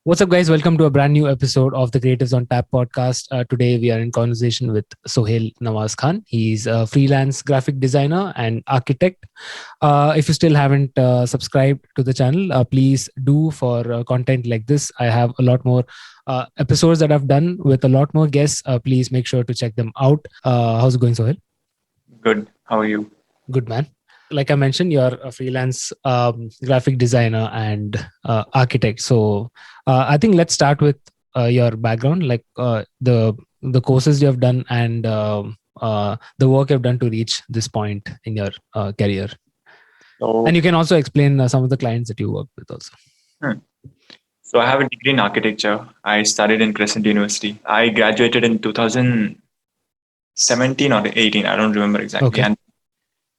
What's up, guys? Welcome to a brand new episode of the Creatives on Tap podcast. Today, we are in conversation with Sohail Nawaz Khan. He's a freelance graphic designer and architect. If you still haven't subscribed to the channel, please do for content like this. I have a lot more episodes that I've done with a lot more guests. Please make sure to check them out. How's it going, Sohail? Good. How are you? Good, man. Like I mentioned, you're a freelance graphic designer and architect. So I think let's start with your background, like the courses you have done and the work you've done to reach this point in your career. So, And you can also explain some of the clients that you work with also. hmm. so I have a degree in architecture. I studied in Crescent University. I graduated in 2017 or 18. I don't remember exactly. Okay. And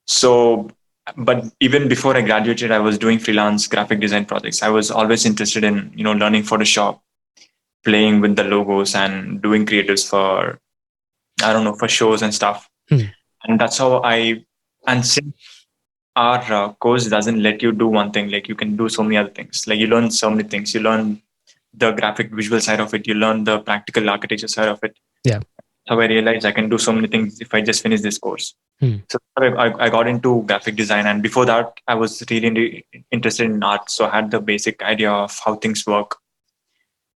so, but even before I graduated, I was doing freelance graphic design projects. I was always interested in, learning Photoshop, playing with the logos and doing creatives for, I don't know, for shows and stuff. And that's how and since our course doesn't let you do one thing, like you can do so many other things. Like you learn so many things. You learn the graphic visual side of it. You learn the practical architecture side of it. Yeah. So I realized I can do so many things if I just finish this course. So I got into graphic design, and before that, I was really interested in art. So I had the basic idea of how things work.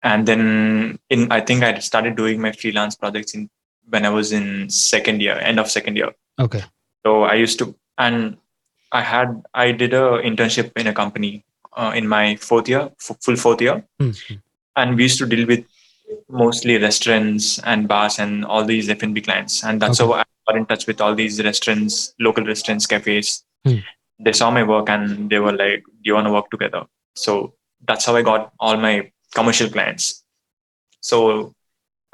And then I think I started doing my freelance projects when I was in second year, end of second year. Okay. So I used to, and I did a internship in a company in my fourth year, full fourth year, and we used to deal with mostly restaurants and bars and all these F&B clients, and that's how I got in touch with all these restaurants, local restaurants, cafes. They saw my work and they were like, "Do you want to work together?" So that's how I got all my commercial clients. So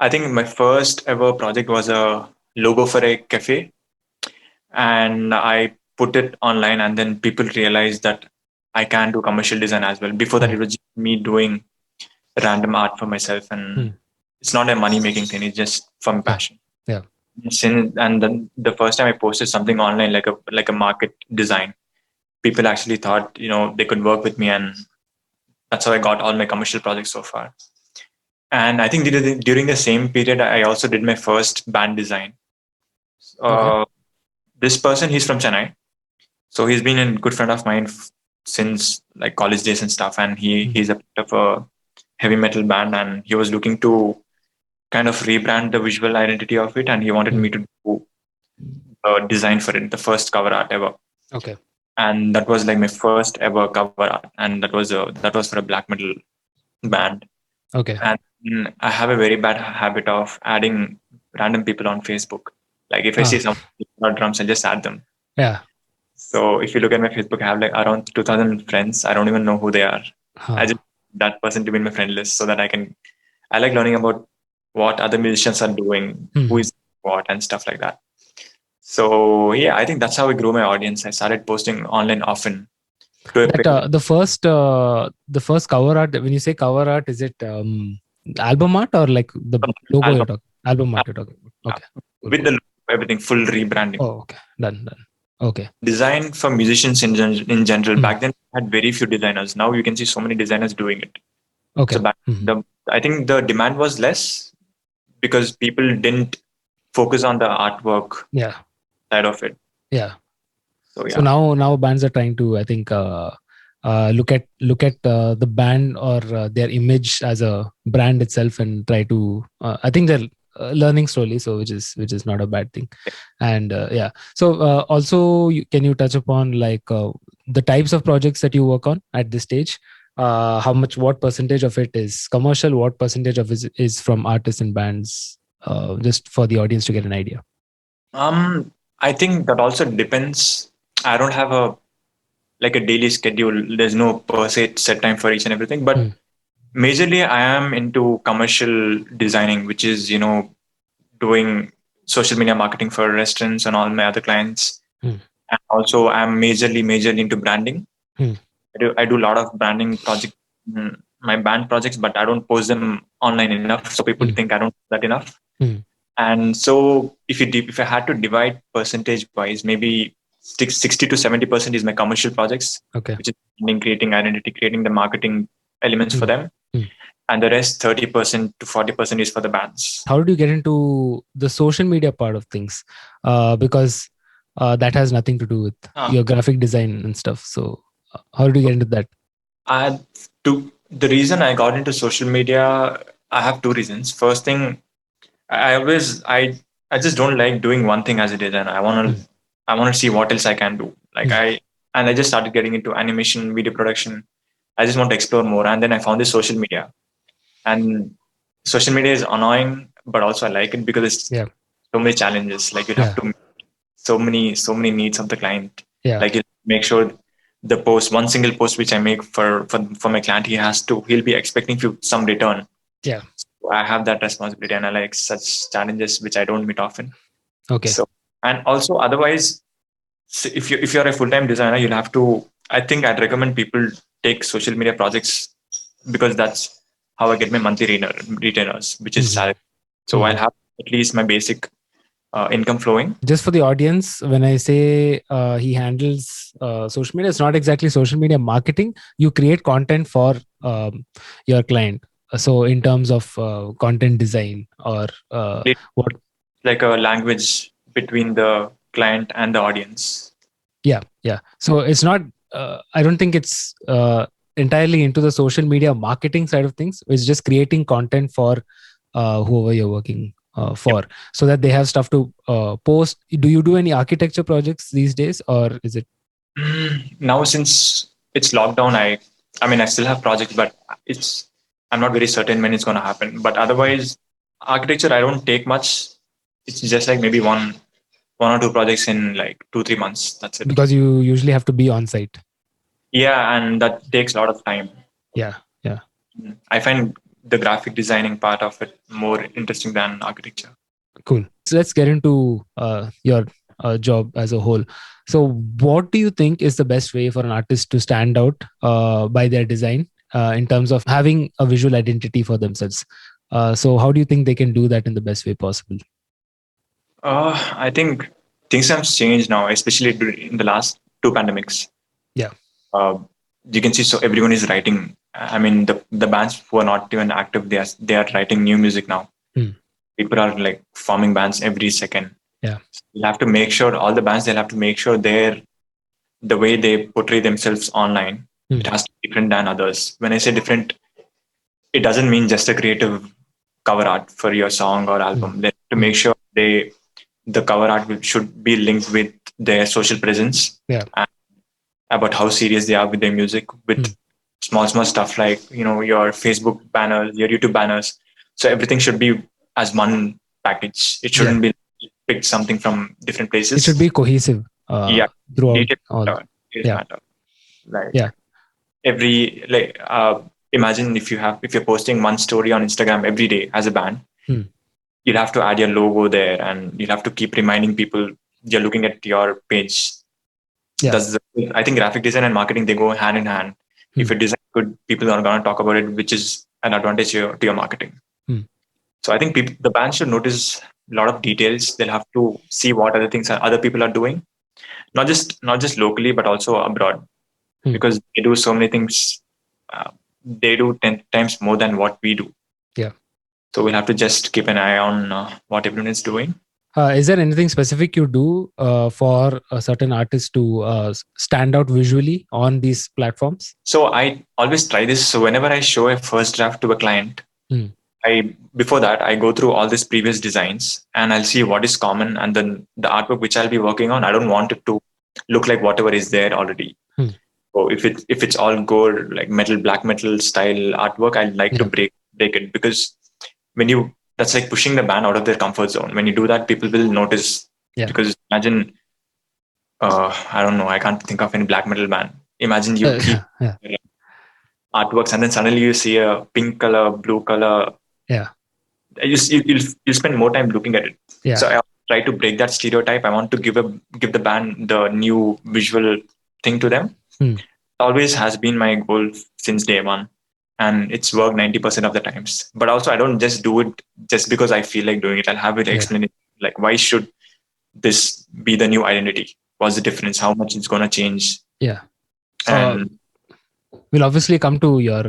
I think my first ever project was a logo for a cafe, and I put it online, and then people realized that I can do commercial design as well. Before that, it was just me doing random art for myself, and it's not a money making thing. It's just from passion. Yeah. And then the first time I posted something online, like a market design, people actually thought they could work with me, and that's how I got all my commercial projects so far. And I think during the same period, I also did my first band design. This person, he's from Chennai. So he's been a good friend of mine since like college days and stuff. And he's a part of a heavy metal band, and he was looking to kind of rebrand the visual identity of it. And he wanted me to do a design for it, the first cover art ever. Okay. And that was like my first ever cover art. And that was for a black metal band. Okay. And I have a very bad habit of adding random people on Facebook. Like if I see someone on drums, I just add them. Yeah. So if you look at my Facebook, I have like around 2,000 friends. I don't even know who they are. I just that person to be in my friend list so that I like learning about what other musicians are doing, who is what and stuff like that. So yeah, I think that's how I grew my audience. I started posting online often. The first cover art, when you say cover art, is it album art or like the logo you're talking? Album art you're talking about. Okay. With the logo, everything, full rebranding. Oh, okay. Done. Okay. Design for musicians in general. Back then, I had very few designers. Now you can see so many designers doing it. Okay. So I think the demand was less because people didn't focus on the artwork side of it. Yeah. So now bands are trying to, I think, look at the band or their image as a brand itself and try to. I think they're learning slowly, so which is not a bad thing. And so also can you touch upon like the types of projects that you work on at this stage? What percentage of it is commercial? What percentage of it is from artists and bands? Just for the audience to get an idea. I think that also depends. I don't have a daily schedule. There's no per se set time for each and everything. But majorly, I am into commercial designing, which is doing social media marketing for restaurants and all my other clients. And also, I'm majorly into branding. I do a lot of branding projects, my band projects, but I don't post them online enough, so people think I don't do that enough. And so, if I had to divide percentage wise, maybe 60 to 70% is my commercial projects, which is creating identity, creating the marketing elements for them. and the rest 30% to 40% is for the bands. How did you get into the social media part of things? Because that has nothing to do with your graphic design and stuff. So how did you get into that? The reason I got into social media, I have two reasons. First thing, I always I just don't like doing one thing as a designer. I want to see what else I can do. I just started getting into animation, video production. I just want to explore more, and then I found this social media. And social media is annoying, but also I like it because it's so many challenges. Like you have to meet so many needs of the client. Like you make sure the post, one single post which I make for my client, he'll be expecting some return. So I have that responsibility, and I like such challenges which I don't meet often. Okay. So, and also otherwise, if you're a full time designer, you'll have to. I think I'd recommend people take social media projects because that's how I get my monthly retainers, which is salary. So I'll have at least my basic income flowing. Just for the audience, when I say he handles social media, it's not exactly social media marketing. You create content for your client. So in terms of content design or what? Like a language between the client and the audience. Yeah. So it's not, I don't think it's entirely into the social media marketing side of things. It's just creating content for whoever you're working for, so that they have stuff to post. Do you do any architecture projects these days, or is it? Now, since it's lockdown, I still have projects, but I'm not very certain when it's going to happen. But otherwise, architecture, I don't take much. It's just like maybe one or two projects in like 2-3 months. That's it. Because you usually have to be on site. Yeah, and that takes a lot of time. Yeah. I find the graphic designing part of it more interesting than architecture. Cool. So let's get into your job as a whole. So what do you think is the best way for an artist to stand out by their design in terms of having a visual identity for themselves? So how do you think they can do that in the best way possible? I think things have changed now, especially in the last two pandemics. Yeah. You can see, so everyone is writing. I mean, the bands who are not even active, they are writing new music now. People are like forming bands every second. Yeah. You have to make sure all the bands, they'll have to make sure the way they portray themselves online, it has to be different than others. When I say different, it doesn't mean just a creative cover art for your song or album. They have to make sure the cover art should be linked with their social presence. Yeah. And about how serious they are with their music, with small stuff like your Facebook banners, your YouTube banners. So everything should be as one package. It shouldn't be picked something from different places. It should be cohesive. Throughout all. Matter. Like imagine if you're posting one story on Instagram every day as a band, you'll have to add your logo there, and you'll have to keep reminding people you're looking at your page. I think graphic design and marketing, they go hand in hand. If you design good, people are going to talk about it, which is an advantage to your marketing. So I think the band should notice a lot of details. They'll have to see what other things other people are doing, not just locally, but also abroad, because they do so many things. They do 10 times more than what we do. Yeah. So we'll have to just keep an eye on what everyone is doing. Is there anything specific you do for a certain artist to stand out visually on these platforms? So I always try this. So whenever I show a first draft to a client, before that, I go through all these previous designs and I'll see what is common, and then the artwork which I'll be working on, I don't want it to look like whatever is there already. So if it's all gold, like black metal style artwork, I'd like to break it, because that's like pushing the band out of their comfort zone. When you do that, people will notice. Because imagine, I don't know, I can't think of any black metal band. Imagine you keep artworks and then suddenly you see a pink color, blue color. Yeah. You'll spend more time looking at it. Yeah. So I try to break that stereotype. I want to give the band the new visual thing to them. It always has been my goal since day one. And it's worked 90% of the times. But also, I don't just do it just because I feel like doing it. I'll have it explain it, like, why should this be the new identity? What's the difference? How much it's going to change? Yeah. And we'll obviously come to your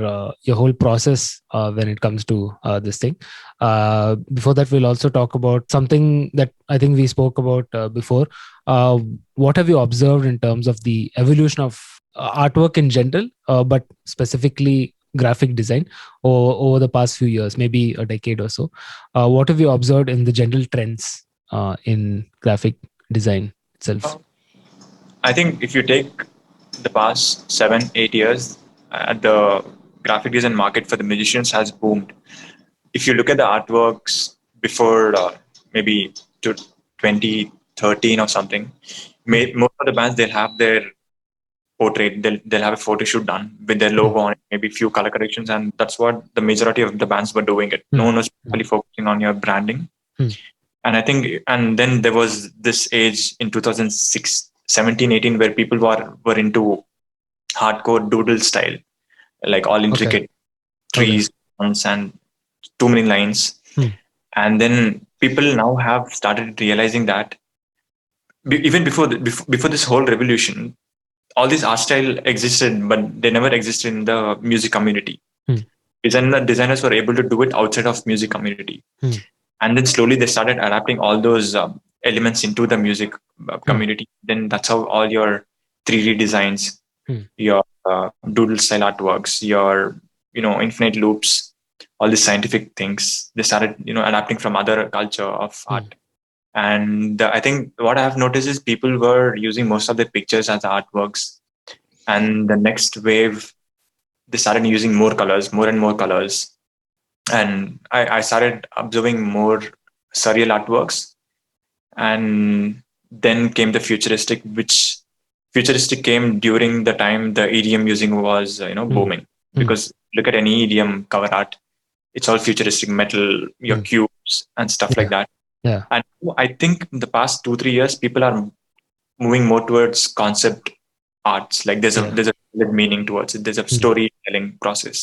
whole process when it comes to this thing. Before that, we'll also talk about something that I think we spoke about before. Uh, what have you observed in terms of the evolution of artwork in general, but specifically graphic design over the past few years, maybe a decade or so? What have you observed in the general trends in graphic design itself? I think if you take the past 7 8 years, the graphic design market for the musicians has boomed. If you look at the artworks before maybe to 2013 or something, Hmm. most of the bands they'll have their portrait, they'll have a photo shoot done with their Hmm. logo on it, maybe few color corrections, and that's what the majority of the bands were doing it. No Hmm. one was Hmm. really focusing on your branding. Hmm. And I think, and then there was this age in 2006 17 18 where people were into hardcore doodle style, like all Okay. intricate Okay. trees and too many lines. Hmm. And then people now have started realizing that even before this whole revolution, all this art style existed, but they never existed in the music community. Hmm. Designers were able to do it outside of music community, Hmm. and then slowly they started adapting all those elements into the music Hmm. community. Then that's how all your 3D designs, Hmm. your doodle style artworks, your infinite loops, all these scientific things, they started adapting from other culture of Hmm. art. And I think what I have noticed is people were using most of their pictures as artworks. And the next wave, they started using more colors, more and more colors. And I started observing more surreal artworks. And then came the futuristic, which futuristic came during the time the EDM using was Hmm. booming. Hmm. Because look at any EDM cover art, it's all futuristic metal, your Hmm. cubes and stuff like Yeah. that. Yeah. And I think in the past 2 3 years, people are moving more towards concept arts. Like there's a Yeah. there's a meaning towards it. There's a Hmm. storytelling process.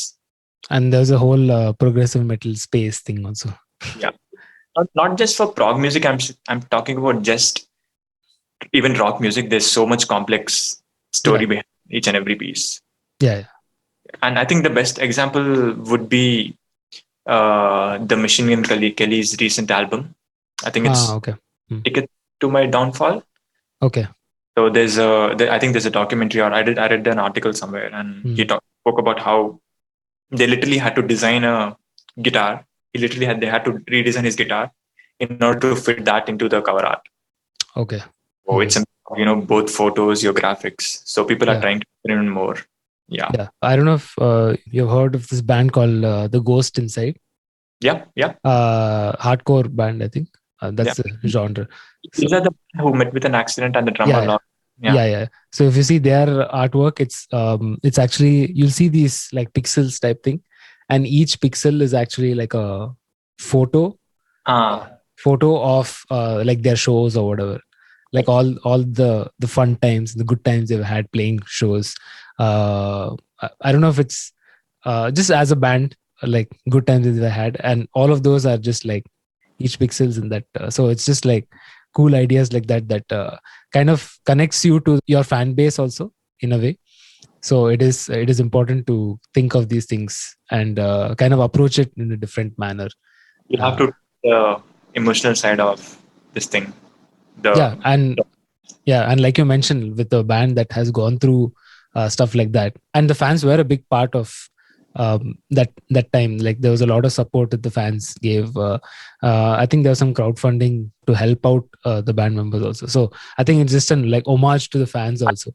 And there's a whole progressive metal space thing also. Yeah, not just for prog music. I'm talking about just even rock music. There's so much complex Yeah. story behind each and every piece. Yeah. Yeah. And I think the best example would be the Machine Gun Kelly's recent album. I think Ah. it's Okay. Hmm. Ticket to My Downfall. Okay. So I think there's a documentary, or I read an article somewhere, and Hmm. spoke about how they literally had to design a guitar. They had to redesign his guitar in order to fit that into the cover art. Okay. So Hmm. it's both photos, your graphics. So people are Yeah. trying to experiment more. Yeah, Yeah. I don't know if you've heard of this band called The Ghost Inside. yeah, yeah, Hardcore band, I think. yeah. That's the genre. So These are the people who met with an accident and the drummer yeah, yeah. lost. Yeah. Yeah, yeah. So if you see their artwork, it's actually, you'll see these like pixels type thing, and each pixel is actually like a photo Ah, photo of like their shows or whatever, like all the fun times, the good times they've had playing shows. I don't know if it's just as a band, like good times that they had, and all of those are just like each pixels in that. So it's just like cool ideas like that kind of connects you to your fan base also in a way. So it is important to think of these things and kind of approach it in a different manner. you have uh, to the emotional side of this thing. yeah, The and yeah, and like you mentioned, with a band that has gone through stuff like that, and the fans were a big part of that time. Like there was a lot of support that the fans gave. I think there was some crowdfunding to help out the band members also. So I think it's just an like homage to the fans also.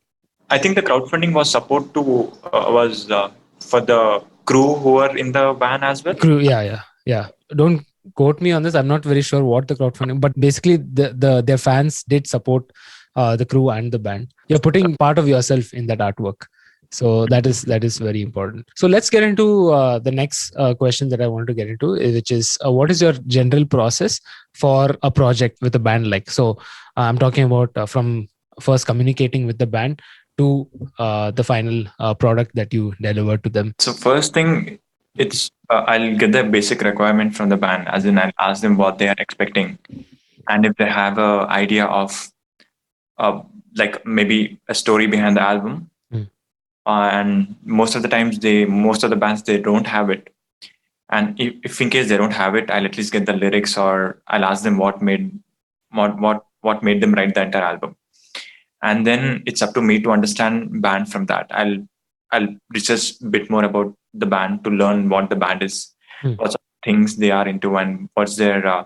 I think the crowdfunding was support to was for the crew who were in the van as well. Crew, yeah, yeah, yeah. Don't quote me on this. I'm not very sure what the crowdfunding, but basically their fans did support the crew and the band. You're putting part of yourself in that artwork, so that is very important. So let's get into the next question that I wanted to get into, which is what is your general process for a project with a band? Like, so I'm talking about from first communicating with the band to the final product that you deliver to them. So first thing, it's I'll get the basic requirement from the band, as in I'll ask them what they are expecting, and if they have a idea of uh, like maybe a story behind the album, Mm. and most of the times most of the bands they don't have it. And if in case they don't have it, I'll at least get the lyrics, or I'll ask them what made them write the entire album. And then it's up to me to understand band from that. I'll research a bit more about the band to learn what the band is, what sort of things they are into, and what's their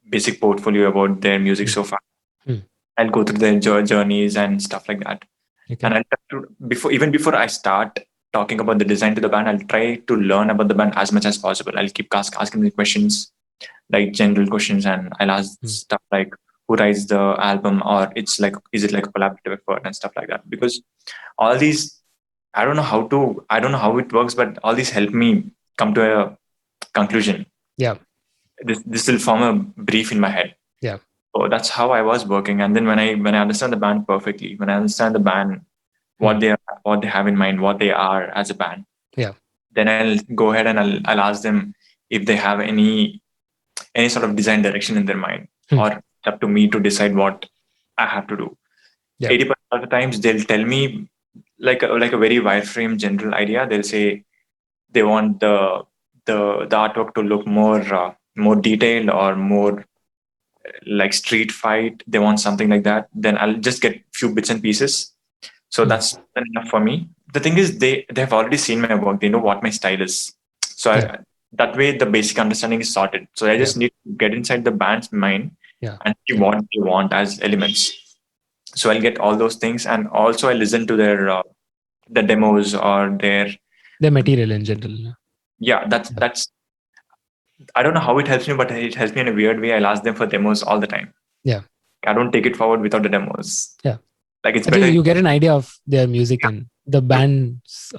basic portfolio about their music so far. I'll go through their journeys and stuff like that. Okay. And I'll try to, before I start talking about the design to the band, I'll try to learn about the band as much as possible. I'll keep asking the questions, like general questions, and I'll ask stuff like who writes the album, or is it like a collaborative effort and stuff like that. Because all these, I don't know how it works, but all these help me come to a conclusion. Yeah. This will form a brief in my head. Yeah. So that's how I was working. And then when I understand the band perfectly, when I understand the band, what they have in mind, what they are as a band, yeah, then I'll go ahead and I'll ask them if they have any sort of design direction in their mind, or it's up to me to decide what I have to do. 80% of the times they'll tell me like a very wireframe general idea. They'll say they want the artwork to look more detailed, or more like street fight. They want something like that. Then I'll just get few bits and pieces. So that's enough for me. The thing is, they've already seen my work. They know what my style is. So that way, the basic understanding is sorted. So I just need to get inside the band's mind and see what they want as elements. So I'll get all those things, and also I listen to their the demos or their material in general. Yeah, that's. I don't know how it helps me, but it helps me in a weird way. I'll ask them for demos all the time. Yeah, I don't take it forward without the demos. Yeah, like it's I better. think you get an idea of their music and the band's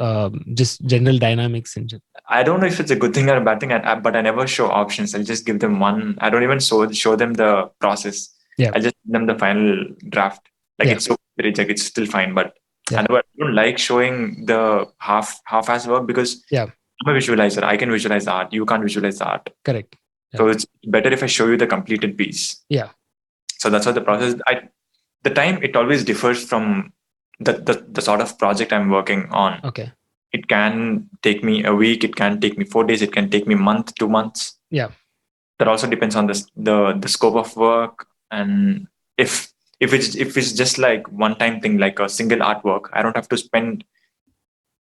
just general dynamics in general. I don't know if it's a good thing or a bad thing, but I never show options. I'll just give them one. I don't even show them the process. Yeah. I just give them the final draft. Like it's so reject, it's still fine. But I don't like showing the half-ass work, because I'm a visualizer. I can visualize the art. You can't visualize the art. Correct. So it's better if I show you the completed piece. Yeah. So that's what the process. The time it always differs from the sort of project I'm working on. Okay. It can take me a week. It can take me 4 days. It can take me a month, 2 months. Yeah. That also depends on the scope of work, and if it's just like one time thing, like a single artwork, I don't have to spend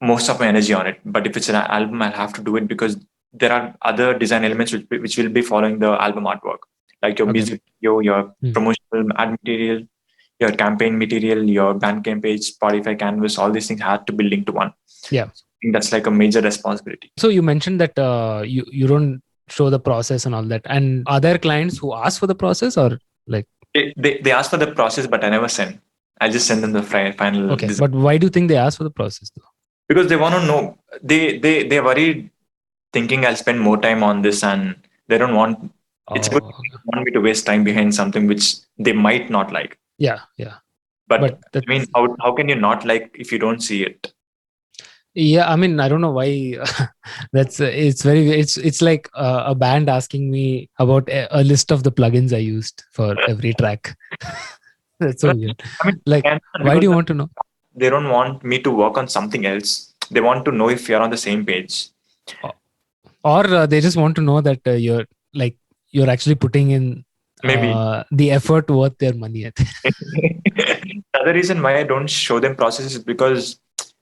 most of my energy on it. But if it's an album, I'll have to do it, because there are other design elements which will be following the album artwork, like your music video, your promotional ad material, your campaign material, your Bandcamp page, Spotify canvas. All these things have to be linked to one. Yeah, I think that's like a major responsibility. So you mentioned that you don't show the process and all that. And are there clients who ask for the process, or like they ask for the process, but I never send. I just send them the final. Okay, design. But why do you think they ask for the process though? Because they want to know. They're worried, thinking I'll spend more time on this, and they don't want. It's good. They want me to waste time behind something which they might not like. Yeah. But I mean, how can you not like if you don't see it? Yeah, I mean, I don't know why. It's like a band asking me about a list of the plugins I used for every track. That's so weird. I mean, like, why do you want to know? They don't want me to work on something else. They want to know if you're on the same page. Or they just want to know that you're actually putting in the effort worth their money. The other reason why I don't show them process is because,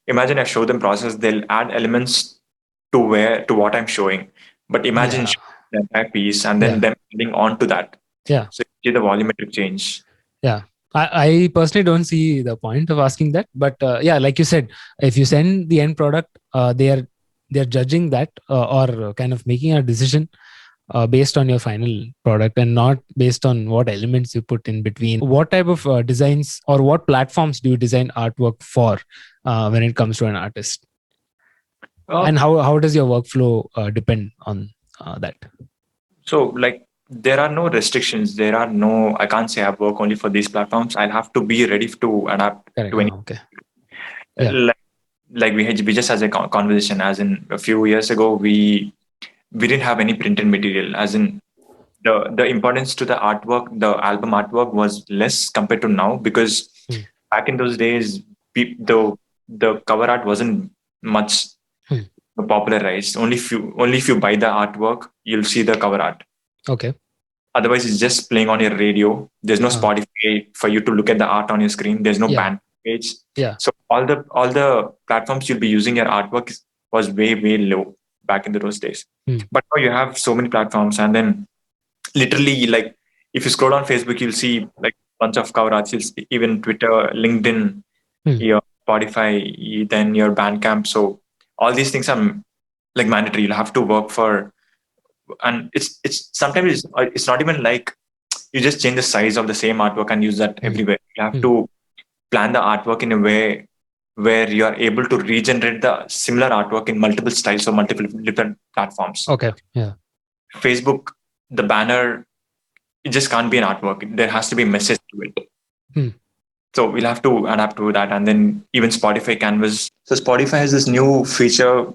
imagine I show them process, they'll add elements to what I'm showing. But imagine the entire piece and then them adding on to that. Yeah. So you see the volumetric change. Yeah. I personally don't see the point of asking that. But like you said, if you send the end product, they're judging that or kind of making a decision based on your final product and not based on what elements you put in between. What type of designs or what platforms do you design artwork for when it comes to an artist? And how does your workflow depend on that? So like, there are no restrictions. I can't say I work only for these platforms. I'll have to be ready to adapt to any. Okay. Like we just had a conversation, as in a few years ago, we didn't have any printed material, as in the importance to the artwork, the album artwork was less compared to now, because back in those days, the the cover art wasn't much popularized. Only if you buy the artwork, you'll see the cover art. Okay. Otherwise, it's just playing on your radio. There's no Spotify for you to look at the art on your screen. There's no band page. Yeah. So all the platforms you'll be using your artwork was way low back in those days. But now you have so many platforms, and then literally, like, if you scroll on Facebook, you'll see like bunch of cover arts. You'll see even Twitter, LinkedIn, your Spotify, then your Bandcamp. So all these things are like mandatory. You'll have to work for, and it's sometimes it's not even like you just change the size of the same artwork and use that everywhere. You have to plan the artwork in a way where you are able to regenerate the similar artwork in multiple styles or multiple different platforms. Okay. Yeah. Facebook, the banner, it just can't be an artwork. There has to be a message to it. So we'll have to adapt to that. And then even Spotify Canvas. So Spotify has this new feature.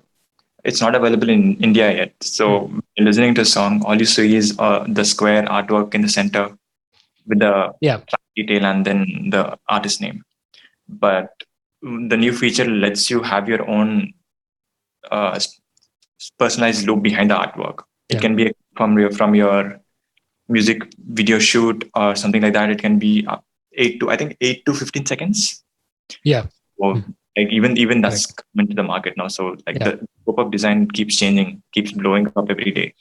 It's not available in India yet. So listening to a song, all you see is the square artwork in the center with the track detail and then the artist name. But the new feature lets you have your own personalized loop behind the artwork. It can be from your music video shoot or something like that. It can be 8 to 15 seconds. Yeah. Or like even that's coming to the market now. So like the scope of design keeps changing, keeps blowing up every day.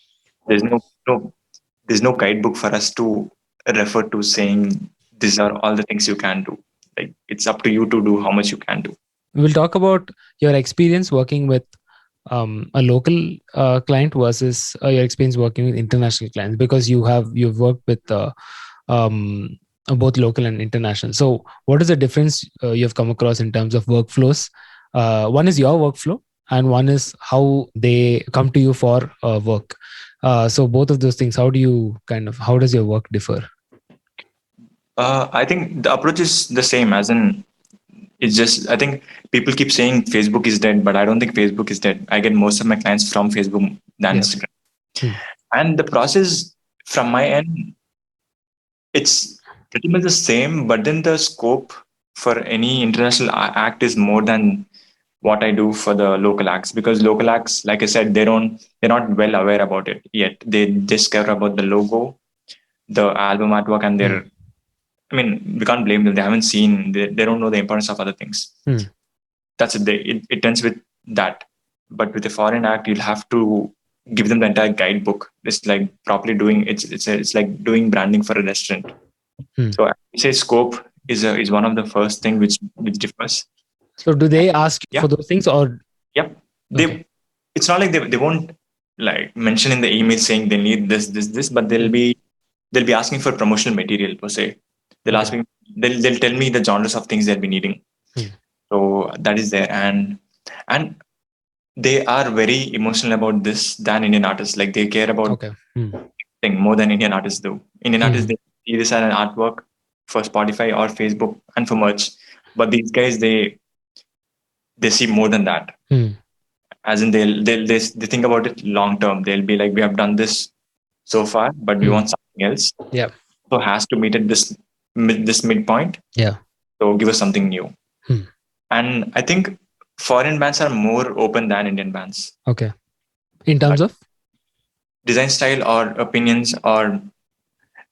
There's no guidebook for us to refer to saying these are all the things you can do. Like it's up to you to do how much you can do. We'll talk about your experience working with a local client versus your experience working with international clients, because you've worked with both local and international. So what is the difference you've come across in terms of workflows? One is your workflow and one is how they come to you for work. So both of those things, how does your work differ? I think the approach is the same, as in it's just, I think people keep saying Facebook is dead, but I don't think Facebook is dead. I get most of my clients from Facebook than Instagram. And the process from my end, it's pretty much the same, but then the scope for any international act is more than what I do for the local acts, because local acts, like I said, they're not well aware about it yet. They just care about the logo, the album artwork, and I mean, we can't blame them. They haven't seen, they don't know the importance of other things. That's it. It ends with that. But with a foreign act, you'll have to give them the entire guidebook. It's like properly doing, it's like doing branding for a restaurant. So I would say scope is one of the first thing which differs. So do they ask for those things, or? Yep. It's not like they won't like mention in the email saying they need this, but they'll be asking for promotional material per se. They'll ask me, they'll tell me the genres of things they'll be needing. So that is there, and they are very emotional about this than Indian artists. Like they care about thing more than Indian artists do. Indian artists, they see this as an artwork for Spotify or Facebook and for merch, but these guys they see more than that. As in they think about it long term. They'll be like, we have done this so far, but we want something else. Yeah. So has to meet at this midpoint. Yeah. So give us something new. And I think foreign bands are more open than Indian bands. Okay. In terms of design style or opinions, or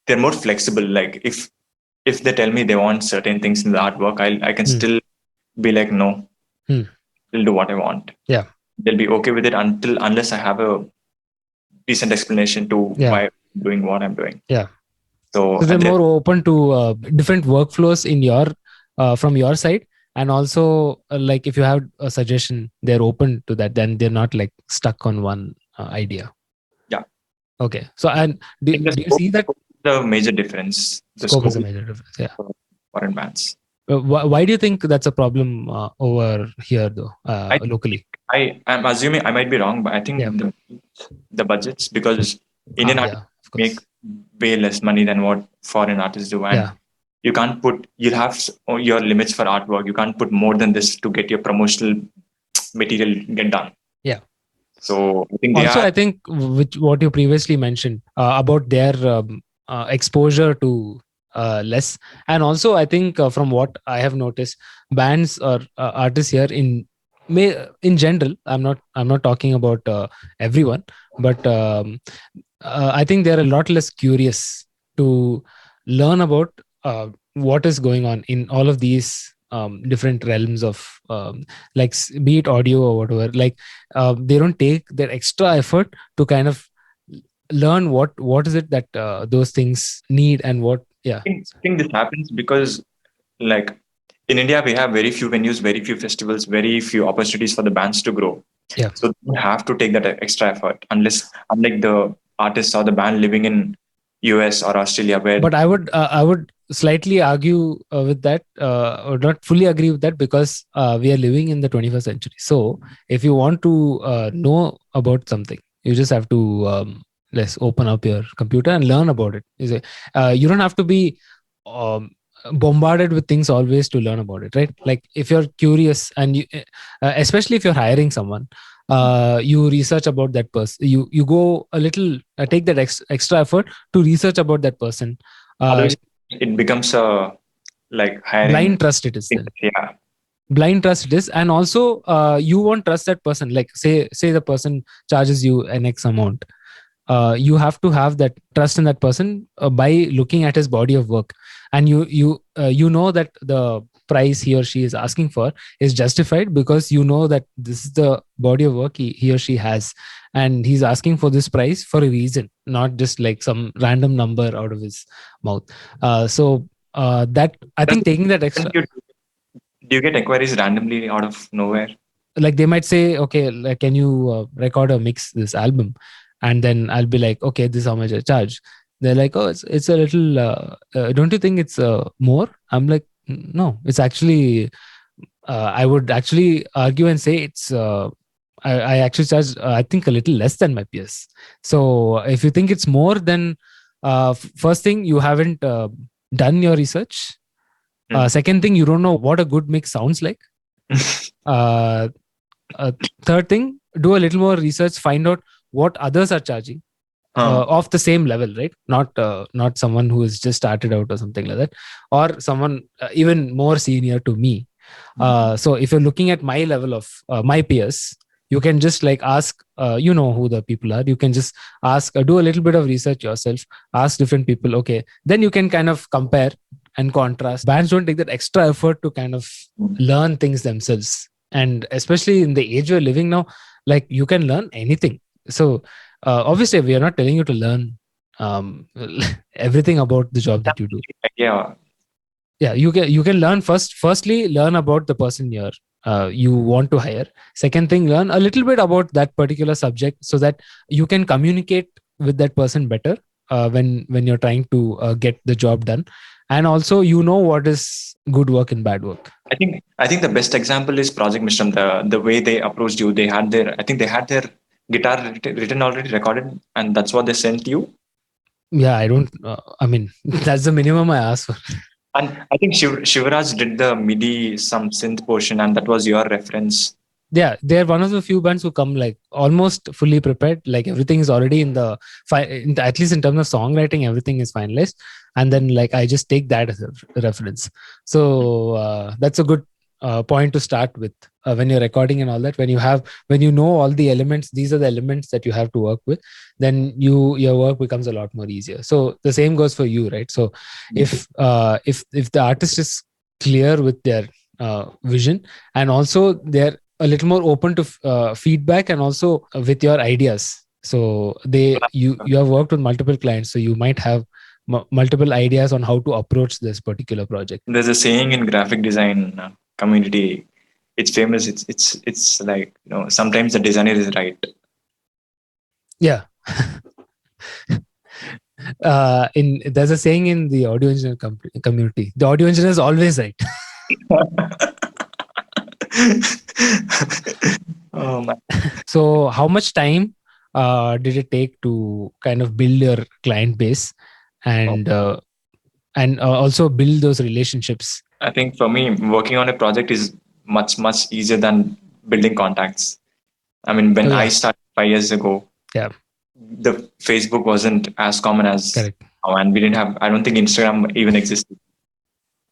they're more flexible. Like if they tell me they want certain things in the artwork, I can still be like, no, they'll do what I want. Yeah. They'll be okay with it unless I have a decent explanation to why I'm doing what I'm doing. Yeah. So they're more open to different workflows in your from your side, and also like if you have a suggestion, they're open to that. Then they're not like stuck on one idea. Yeah. Okay. So and do you see that the major difference? The scope is a major difference. Yeah. Foreign bands. Why do you think that's a problem over here though, locally? I'm assuming, I might be wrong, but I think the budgets, because Indian artists make way less money than what foreign artists do, and you'll have your limits for artwork. You can't put more than this to get your promotional material get done. Yeah. So I think I think what you previously mentioned about their exposure to less. And also, I think from what I have noticed, bands or artists here in general, I'm not talking about everyone, but I think they're a lot less curious to learn about what is going on in all of these different realms of like be it audio or whatever. Like they don't take their extra effort to kind of learn what is it that those things need and what. Yeah. I think this happens because, like, in India, we have very few venues, very few festivals, very few opportunities for the bands to grow. Yeah. So they don't have to take that extra effort, unlike the artists or the band living in US or Australia, where But I would slightly argue with that, or not fully agree with that, because we are living in the 21st century. So if you want to know about something, you just have to let's open up your computer and learn about it. You don't have to be um, bombarded with things always to learn about it, right? Like if you're curious and especially if you're hiring someone, you research about that person. You go a little, take that extra effort to research about that person. otherwise it becomes a like Blind hiring trust it is thing. then. Yeah. Blind trust it is. And also you won't trust that person. Like say the person charges you an X amount. You have to have that trust in that person by looking at his body of work, and you know that the price he or she is asking for is justified, because you know that this is the body of work he or she has, and he's asking for this price for a reason, not just like some random number out of his mouth. That I Does think taking that extra, do you get inquiries randomly out of nowhere? like they might say, okay, like, can you record or mix this album? And then I'll be like, okay, this is how much I charge. They're like, oh, it's a little don't you think it's more? I'm like, no, it's actually I would actually argue and say it's I actually charge I think a little less than my peers. So if you think it's more, then first thing, you haven't done your research. Second thing, you don't know what a good mix sounds like. uh, Third thing, do a little more research, find out what others are charging of the same level, right? Not someone who has just started out or something like that, or someone even more senior to me. So if you're looking at my level of my peers, you can just like ask, you know who the people are. You can just ask, do a little bit of research yourself, ask different people. Okay, then you can kind of compare and contrast. Bands don't take that extra effort to kind of learn things themselves, and especially in the age we're living now, like you can learn anything. So obviously we are not telling you to learn everything about the job that you do. Yeah. Yeah, you can learn firstly learn about the person you want to hire. Second thing, learn a little bit about that particular subject, so that you can communicate with that person better when you're trying to get the job done. And also, you know what is good work and bad work. I think the best example is Project Mishram. The way they approached you, they had their guitar written already, recorded, and that's what they sent you. Yeah, I don't I mean, that's the minimum I ask for. And I think Shivaraj did the MIDI some synth portion, and that was your reference. Yeah, they're one of the few bands who come like almost fully prepared. Like everything is already at least in terms of songwriting, everything is finalized. And then like I just take that as a reference. So that's a good point to start with when you're recording and all that. When you know all the elements, these are the elements that you have to work with. Then your work becomes a lot more easier. So the same goes for you, right? So if the artist is clear with their vision, and also they're a little more open to feedback, and also with your ideas. So you have worked with multiple clients, so you might have multiple ideas on how to approach this particular project. There's a saying in graphic design community. It's famous. It's like, sometimes the designer is right. Yeah. There's a saying in the audio engineer community: the audio engineer is always right. Oh my. So how much time did it take to kind of build your client base, and also build those relationships? I think for me, working on a project is much easier than building contacts. I mean, Oh when I yeah. started 5 years ago, Yeah. the Facebook wasn't as common as Correct. and we didn't have. I don't think Instagram even existed.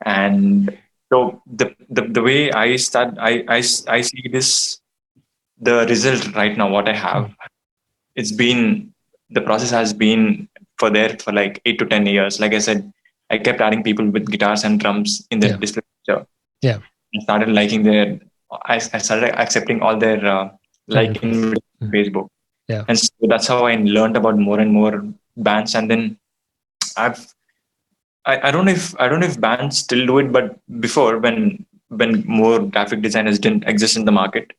And so the way I start, I see this, the result right now. What I have, it's been, the process has been for there for like 8 to 10 years. Like I said, I kept adding people with guitars and drums in the Yeah. display picture. Yeah. I started liking their, I started accepting all their Friend like requests. in Facebook. Yeah. And so that's how I learned about more and more bands. And then I've, I don't know if bands still do it, but before, when more graphic designers didn't exist in the market,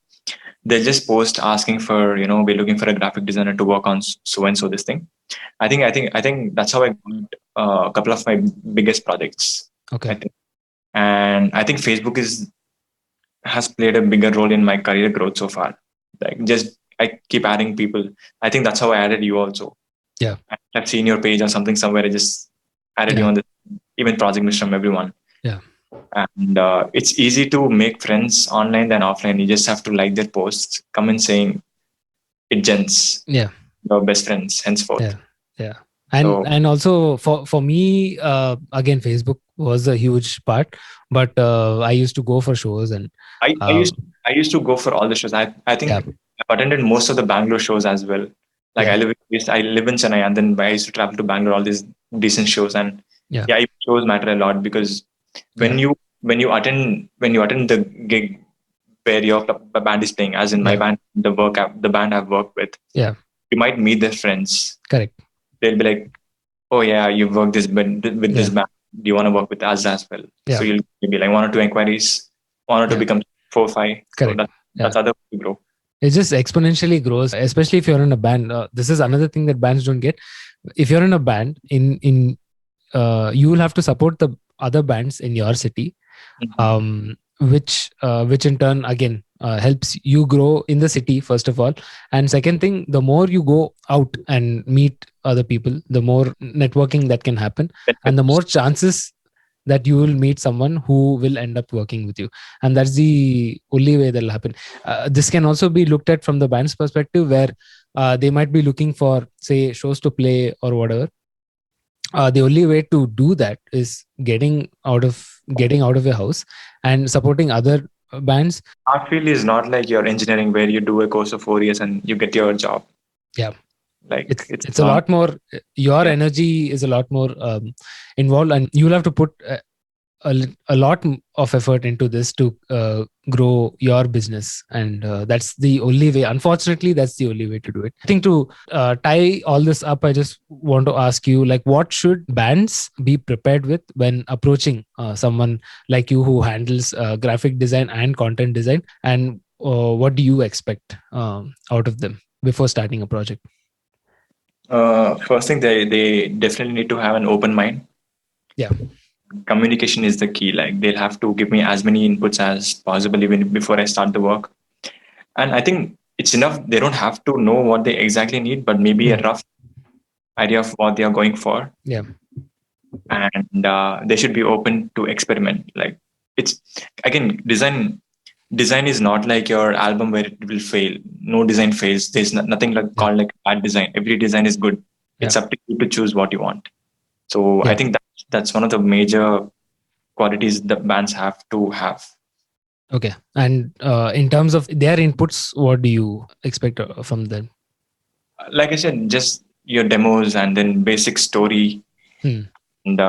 they just post asking for, we're looking for a graphic designer to work on so and so this thing. I think that's how I got a couple of my biggest projects. I Okay. think, and I think Facebook is has played a bigger role in my career growth so far. Like, just I keep adding people. I think that's how I added you also. Yeah. I've seen your page or something somewhere. I just added you Yeah. on the even project list from everyone. Yeah. And it's easy to make friends online than offline. You just have to like their posts, come in saying it gents, Yeah. your best friends henceforth. Yeah. Yeah. So And also for me, again, Facebook was a huge part, but I used to go for shows and I, I uh, used I used to go for all the shows. I yeah. think I've attended most of the Bangalore shows as well. Like Yeah. I live in Chennai, and then I used to travel to Bangalore, all these decent shows. And Yeah. yeah, shows matter a lot, because Yeah. when you attend the gig where your band is playing, as in my Yeah. band, the band I've worked with, Yeah. you might meet their friends. Correct. They'll be like, "Oh yeah, you've worked with this Yeah. band. Do you want to work with us as well?" So Yeah. you'll maybe like 1 or 2 inquiries, 1 or 2 Yeah. become 4 5. So Correct. Yeah. that's other way to grow. It just exponentially grows, especially if you're in a band. This is another thing that bands don't get. If you're in a band, in you will have to support the other bands in your city, Mhm. which in turn again helps you grow in the city first of all, and second thing, the more you go out and meet other people, the more networking that can happen, and the more Benefits. chances that you will meet someone who will end up working with you, and that's the only way that'll happen. This can also be looked at from the band's perspective, where they might be looking for, say, shows to play or whatever. The only way to do that is getting out of your house and supporting other bands. Our field is not like your engineering where you do a course of 4 years and you get your job. Yeah, Like it's it's a long. lot more, your Yeah. energy is a lot more involved, and you will have to put a lot of effort into this to grow your business, and that's the only way, unfortunately that's the only way to do it. I think to tie all this up, I just want to ask you, like, what should bands be prepared with when approaching someone like you who handles graphic design and content design, and what do you expect out of them before starting a project? First thing, they definitely need to have an open mind. Yeah. Communication is the key. Like, they'll have to give me as many inputs as possible even before I start the work. And I think it's enough. They don't have to know what they exactly need, but maybe a Mm. rough idea of what they are going for. Yeah. And they should be open to experiment. Like, it's, again, design is not like your album where it will fail. No design fails. There's nothing like Yeah. called like bad design. Every design is good. Yeah. It's up to you to choose what you want. So I Yeah. think that's one of the major qualities that bands have to have. Okay. And in terms of their inputs, what do you expect from them? Like I said, just your demos and then basic story, Hmm. and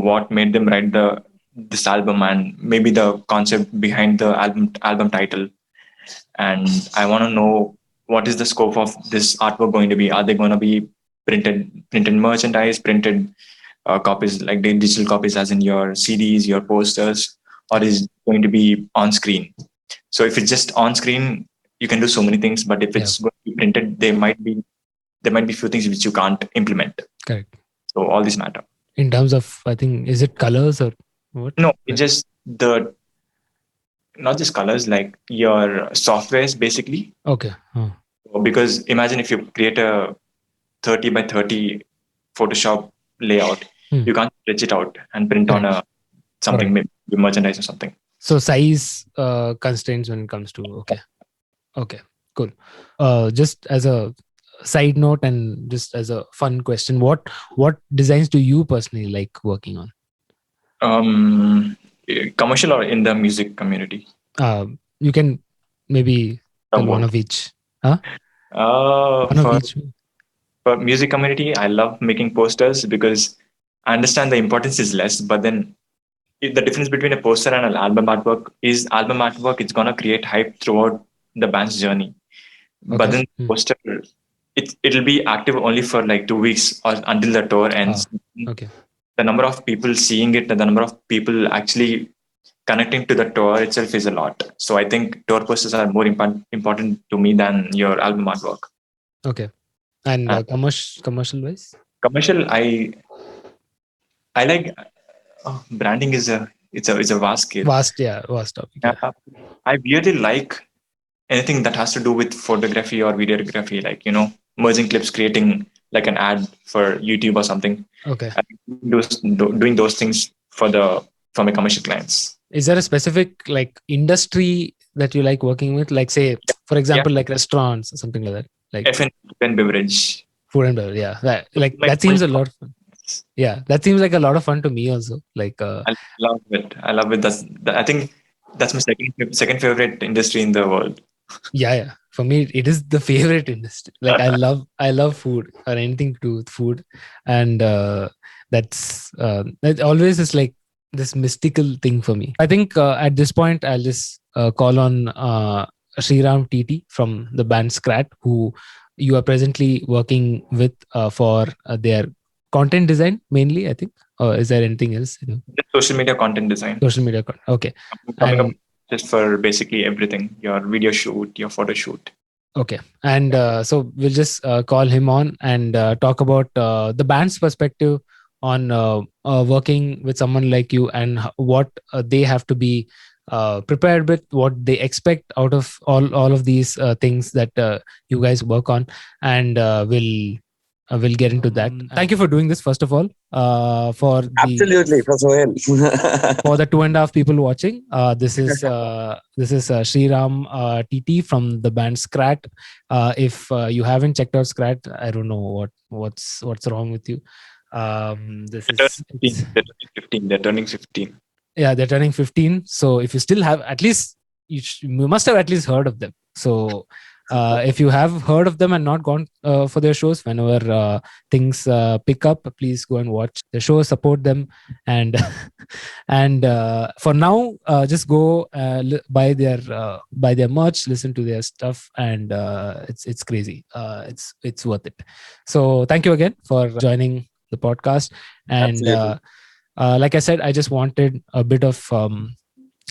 what made them write this album, and maybe the concept behind the album title. And I want to know, what is the scope of this artwork going to be? Are they going to be printed merchandise, printed copies, like the digital copies as in your CDs, your posters, or Yeah. is it going to be on screen? So if it's just on screen, you can do so many things, but if Yeah. it's going to be printed, there might be few things which you can't implement. Correct. So all these matter. In terms of, I think, is it colors or what? No, it's just the not just colors, like your softwares basically. Okay. Oh. Because imagine if you create a 30 by 30 Photoshop layout, Hmm. you can't stretch it out and print on Correct. a All something, right. maybe merchandise or something. So size constraints when it comes to, okay. Okay. Cool. Just as a side note and just as a fun question, what designs do you personally like working on? Commercial or in the music community? You can maybe tell one Both. of each. Huh? Uh, One of for each. for music community, I love making posters because I understand the importance is less, but then the difference between a poster and an album artwork is album artwork. It's gonna create hype throughout the band's journey, but Okay. then poster it'll be active only for like 2 weeks or until the tour ends. Okay. The number of people seeing it and the number of people actually connecting to the tour itself is a lot. So I think tour posters are more important to me than your album artwork. Okay. And Uh, commercial wise? commercial, I like branding is a vast scale. Vast topic. Yeah. I really like anything that has to do with photography or videography, like merging clips, creating like an ad for YouTube or something. Okay. Doing those things for my commercial clients. Is there a specific like industry that you like working with? Like say, for Yeah, example, like restaurants or something like that. Like FN beverage. food and beverage. Yeah. My That seems a lot of fun. Yeah. That seems like a lot of fun to me also. Like I love it. I love it. I think that's my second favorite industry in the world. yeah. For me, it is the favorite industry. Like I love food or anything to do with food. And that always is like this mystical thing for me. I think at this point, I'll just call on Sriram TT from the band Skrat, who you are presently working with for their content design mainly, I think. Or is there anything else? Just social media content design. Social media content. Okay. Coming up And just for basically everything, your video shoot, your photo shoot. okay. And so we'll just call him on and talk about the band's perspective on working with someone like you and what they have to be prepared with, what they expect out of all of these things that you guys work on. And we'll get into that. Thank you for doing this, first of all, Absolutely, for Sohail. for the 2.5 people watching. This is Sriram TT from the band Skrat. If you haven't checked out Skrat, I don't know what's wrong with you. This They're is turning 15. They're turning 15. They're turning 15. Yeah, they're turning 15. So if you still have at least you must have at least heard of them. So if you have heard of them and not gone for their shows, whenever things pick up, please go and watch the show, support them, and and for now, just go buy their merch, listen to their stuff, and it's crazy. It's worth it. So thank you again for joining the podcast, and like I said, I just wanted a bit of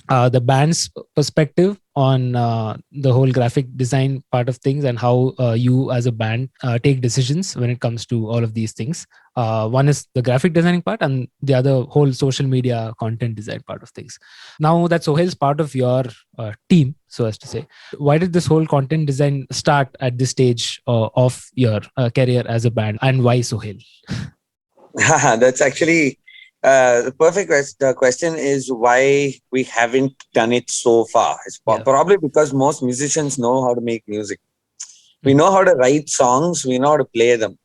the band's perspective on the whole graphic design part of things and how you as a band take decisions when it comes to all of these things. One is the graphic designing part and the other whole social media content design part of things. Now that Sohail's part of your team, so as to say, why did this whole content design start at this stage of your career as a band, and why Sohail? That's actually the perfect question. The question is why we haven't done it so far. It's probably because most musicians know how to make music. We know how to write songs. We know how to play them.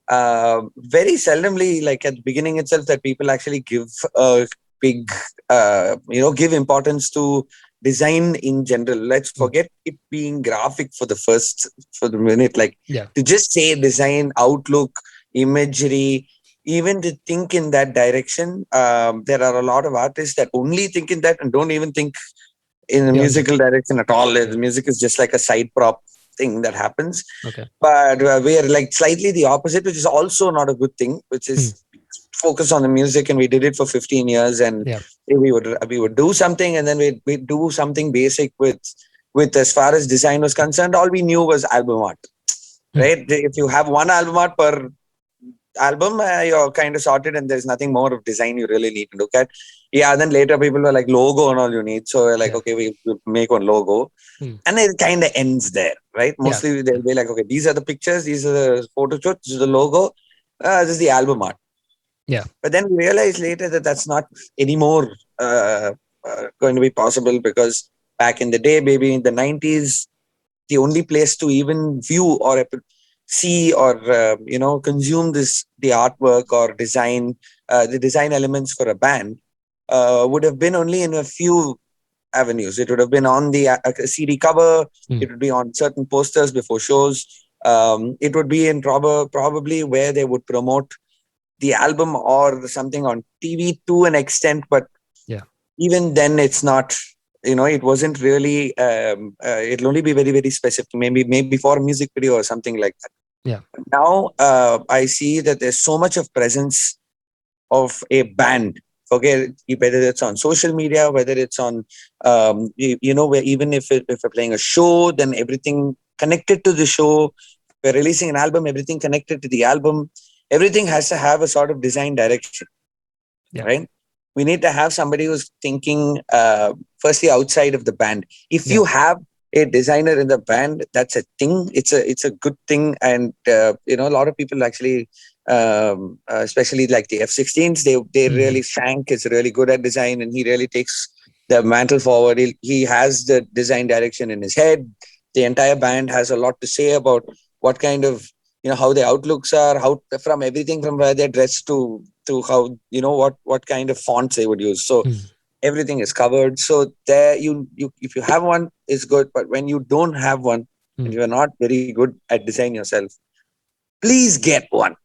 Very seldomly, like at the beginning itself, that people actually give a big, give importance to design in general. Let's forget it being graphic for the minute. Like to just say design, outlook, imagery, even to think in that direction. There are a lot of artists that only think in that and don't even think in the musical direction at all. The music is just like a side prop thing that happens. Okay. But we are like slightly the opposite, which is also not a good thing, which is focus on the music. And we did it for 15 years and we would do something and then we'd do something basic with as far as design was concerned. All we knew was album art, right? If you have one album art per album, you're kind of sorted and there's nothing more of design you really need to look at. Then later people were like logo and all you need, so we're like okay, we make one logo and it kind of ends there, right? Mostly they'll be like, okay, these are the pictures, these are the photo shoots, this is the logo, this is the album art. But then we realized later that that's not anymore going to be possible, because back in the day, maybe in the 90s, the only place to even view or see or consume the artwork or design, the design elements for a band, would have been only in a few avenues. It would have been on the CD cover. It would be on certain posters before shows. It would be in probably where they would promote the album or something on TV to an extent, but even then it's not, it wasn't really, it'll only be very, very specific, maybe for a music video or something like that. Now I see that there's so much of presence of a band. Forget whether it's on social media, whether it's on, where even if we're playing a show, then everything connected to the show. We're releasing an album, everything connected to the album. Everything has to have a sort of design direction, right? We need to have somebody who's thinking, firstly, outside of the band. If you have a designer in the band, that's a thing. It's a good thing, and a lot of people actually, especially like the F-16s, they really, Shank is really good at design, and he really takes the mantle forward. He has the design direction in his head. The entire band has a lot to say about what kind of, how their outlooks are, how from everything from where they're dressed to how, what kind of fonts they would use. So everything is covered. So there you if you have one, it's good. But when you don't have one and you are not very good at design yourself, please get one.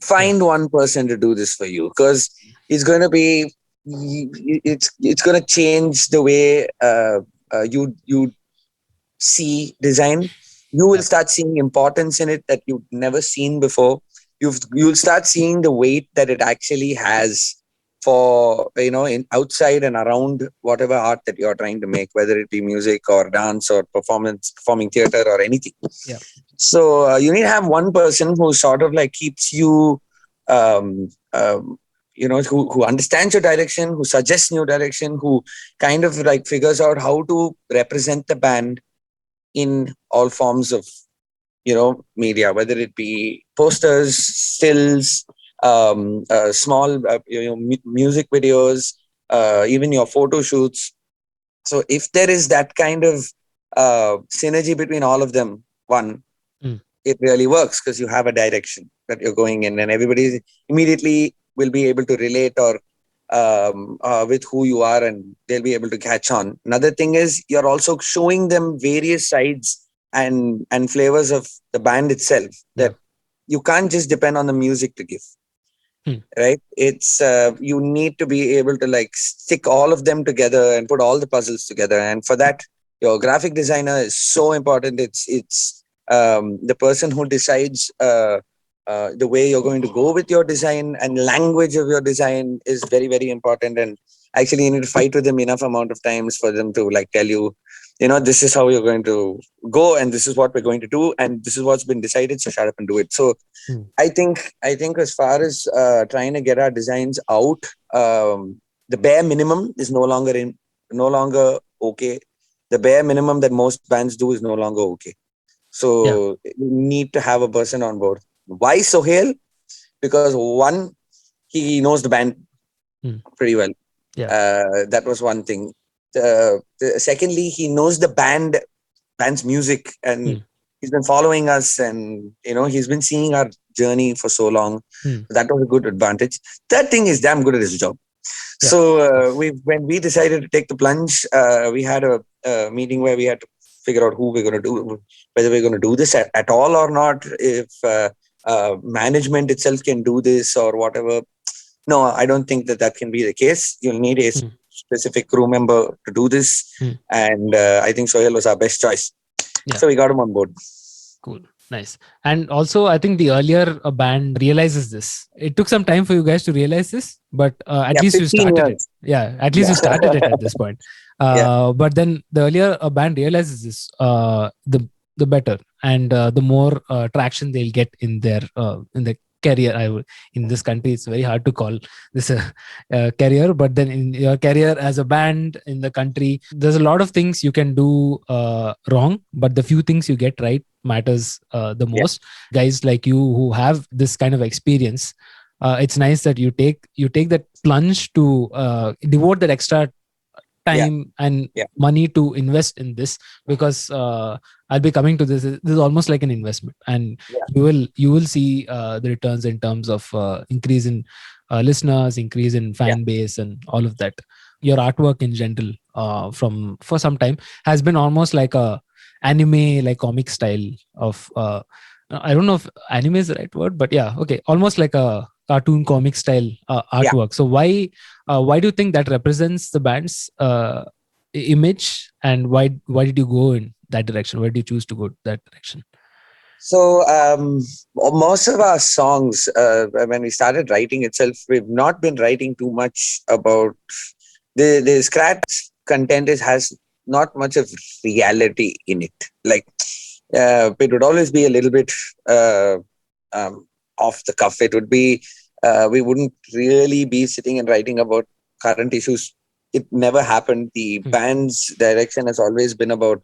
Find one person to do this for you, because it's going to be, it's going to change the way you see design. You will start seeing importance in it that you've never seen before. You'll start seeing the weight that it actually has for, in outside and around whatever art that you're trying to make, whether it be music or dance or performing theater or anything. So you need to have one person who sort of like keeps you, who understands your direction, who suggests new direction, who kind of like figures out how to represent the band in all forms of, media, whether it be posters, stills, small, music videos, even your photo shoots. So if there is that kind of synergy between all of them, it really works, because you have a direction that you're going in, and everybody immediately will be able to relate or with who you are, and they'll be able to catch on. Another thing is you're also showing them various sides and flavors of the band itself, that you can't just depend on the music to give. Right? It's you need to be able to like stick all of them together and put all the puzzles together, and for that your graphic designer is so important. It's the person who decides the way you're going to go with your design, and language of your design is very, very important. And actually you need to fight with them enough amount of times for them to like tell you, this is how you're going to go, and this is what we're going to do, and this is what's been decided, so shut up and do it. So I think as far as trying to get our designs out, the bare minimum is no longer okay. The bare minimum that most bands do is no longer okay. So you need to have a person on board. Why Sohail? Because one, he knows the band pretty well. That was one thing. Secondly, he knows the band's music, and he's been following us, and he's been seeing our journey for so long. That was a good advantage. Third thing is damn good at his job. So when we decided to take the plunge, we had a meeting where we had to figure out who we're going to do, whether we're going to do this at all or not, if management itself can do this or whatever. No, I don't think that can be the case. You'll need a specific crew member to do this. And I think Sohail was our best choice. So we got him on board. Cool. Nice. And also, I think the earlier a band realizes this. It took some time for you guys to realize this, but at least you started it. Yeah, at least you started it at this point. But then the earlier a band realizes this, the better, and the more traction they'll get in their career. In this country, it's very hard to call this a career, but then in your career as a band in the country, there's a lot of things you can do wrong, but the few things you get right matters the most. Guys like you who have this kind of experience, it's nice that you take that plunge to devote that extra time and money to invest in this, because I'll be coming to this. This is almost like an investment, and you will see the returns in terms of increase in listeners, increase in fan base, and all of that. Your artwork in general, for some time, has been almost like a anime, like comic style of. I don't know if anime is the right word, but yeah, okay, almost like a cartoon comic style artwork. So why do you think that represents the band's image, and why did you go in that direction? Why did you choose to go that direction? So most of our songs, when we started writing itself, we've not been writing too much about the Skrat content. Has not much of reality in it. Like it would always be a little bit off the cuff. It would be we wouldn't really be sitting and writing about current issues. It never happened. The band's direction has always been about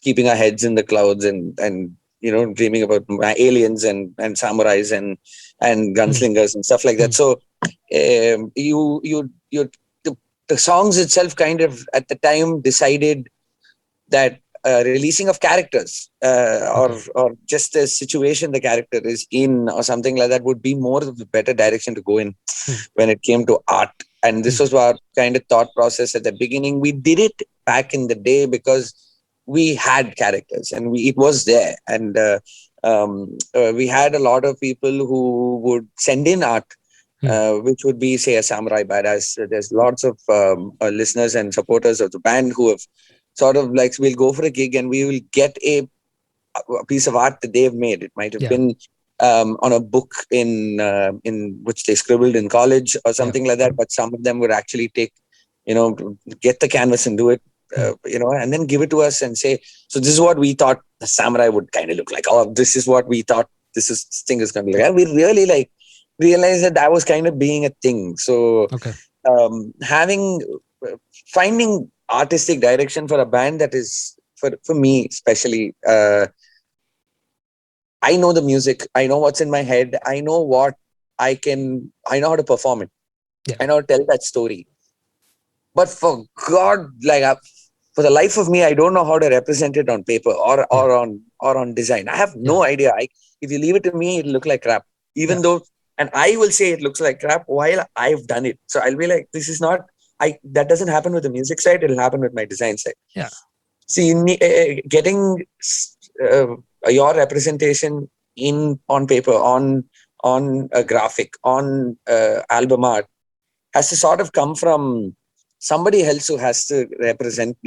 keeping our heads in the clouds and dreaming about aliens and samurais and gunslingers and stuff like that. So the songs itself kind of at the time decided that releasing of characters or just the situation the character is in or something like that would be more of a better direction to go in when it came to art. And this was our kind of thought process at the beginning. We did it back in the day because we had characters and it was there. And we had a lot of people who would send in art, which would be, say, a samurai badass. There's lots of listeners and supporters of the band who have sort of like, we'll go for a gig and we will get a piece of art that they've made. It might have been on a book in which they scribbled in college or something like that. But some of them would actually take, get the canvas and do it, and then give it to us and say, so this is what we thought the samurai would kind of look like. Oh, this is what we thought this thing is going to be like. And we really realized that was kind of being a thing. So finding artistic direction for a band that is, for me especially, I know the music, I know what's in my head, I know what I know how to perform it. I know how to tell that story. But for God, for the life of me, I don't know how to represent it on paper or on design. I have no idea. If you leave it to me, it'll look like crap. Even though, and I will say it looks like crap while I've done it. So I'll be like, this is not, that doesn't happen with the music side, it'll happen with my design side. Yeah. See, getting your representation on paper, on a graphic, on album art has to sort of come from somebody else who has to represent,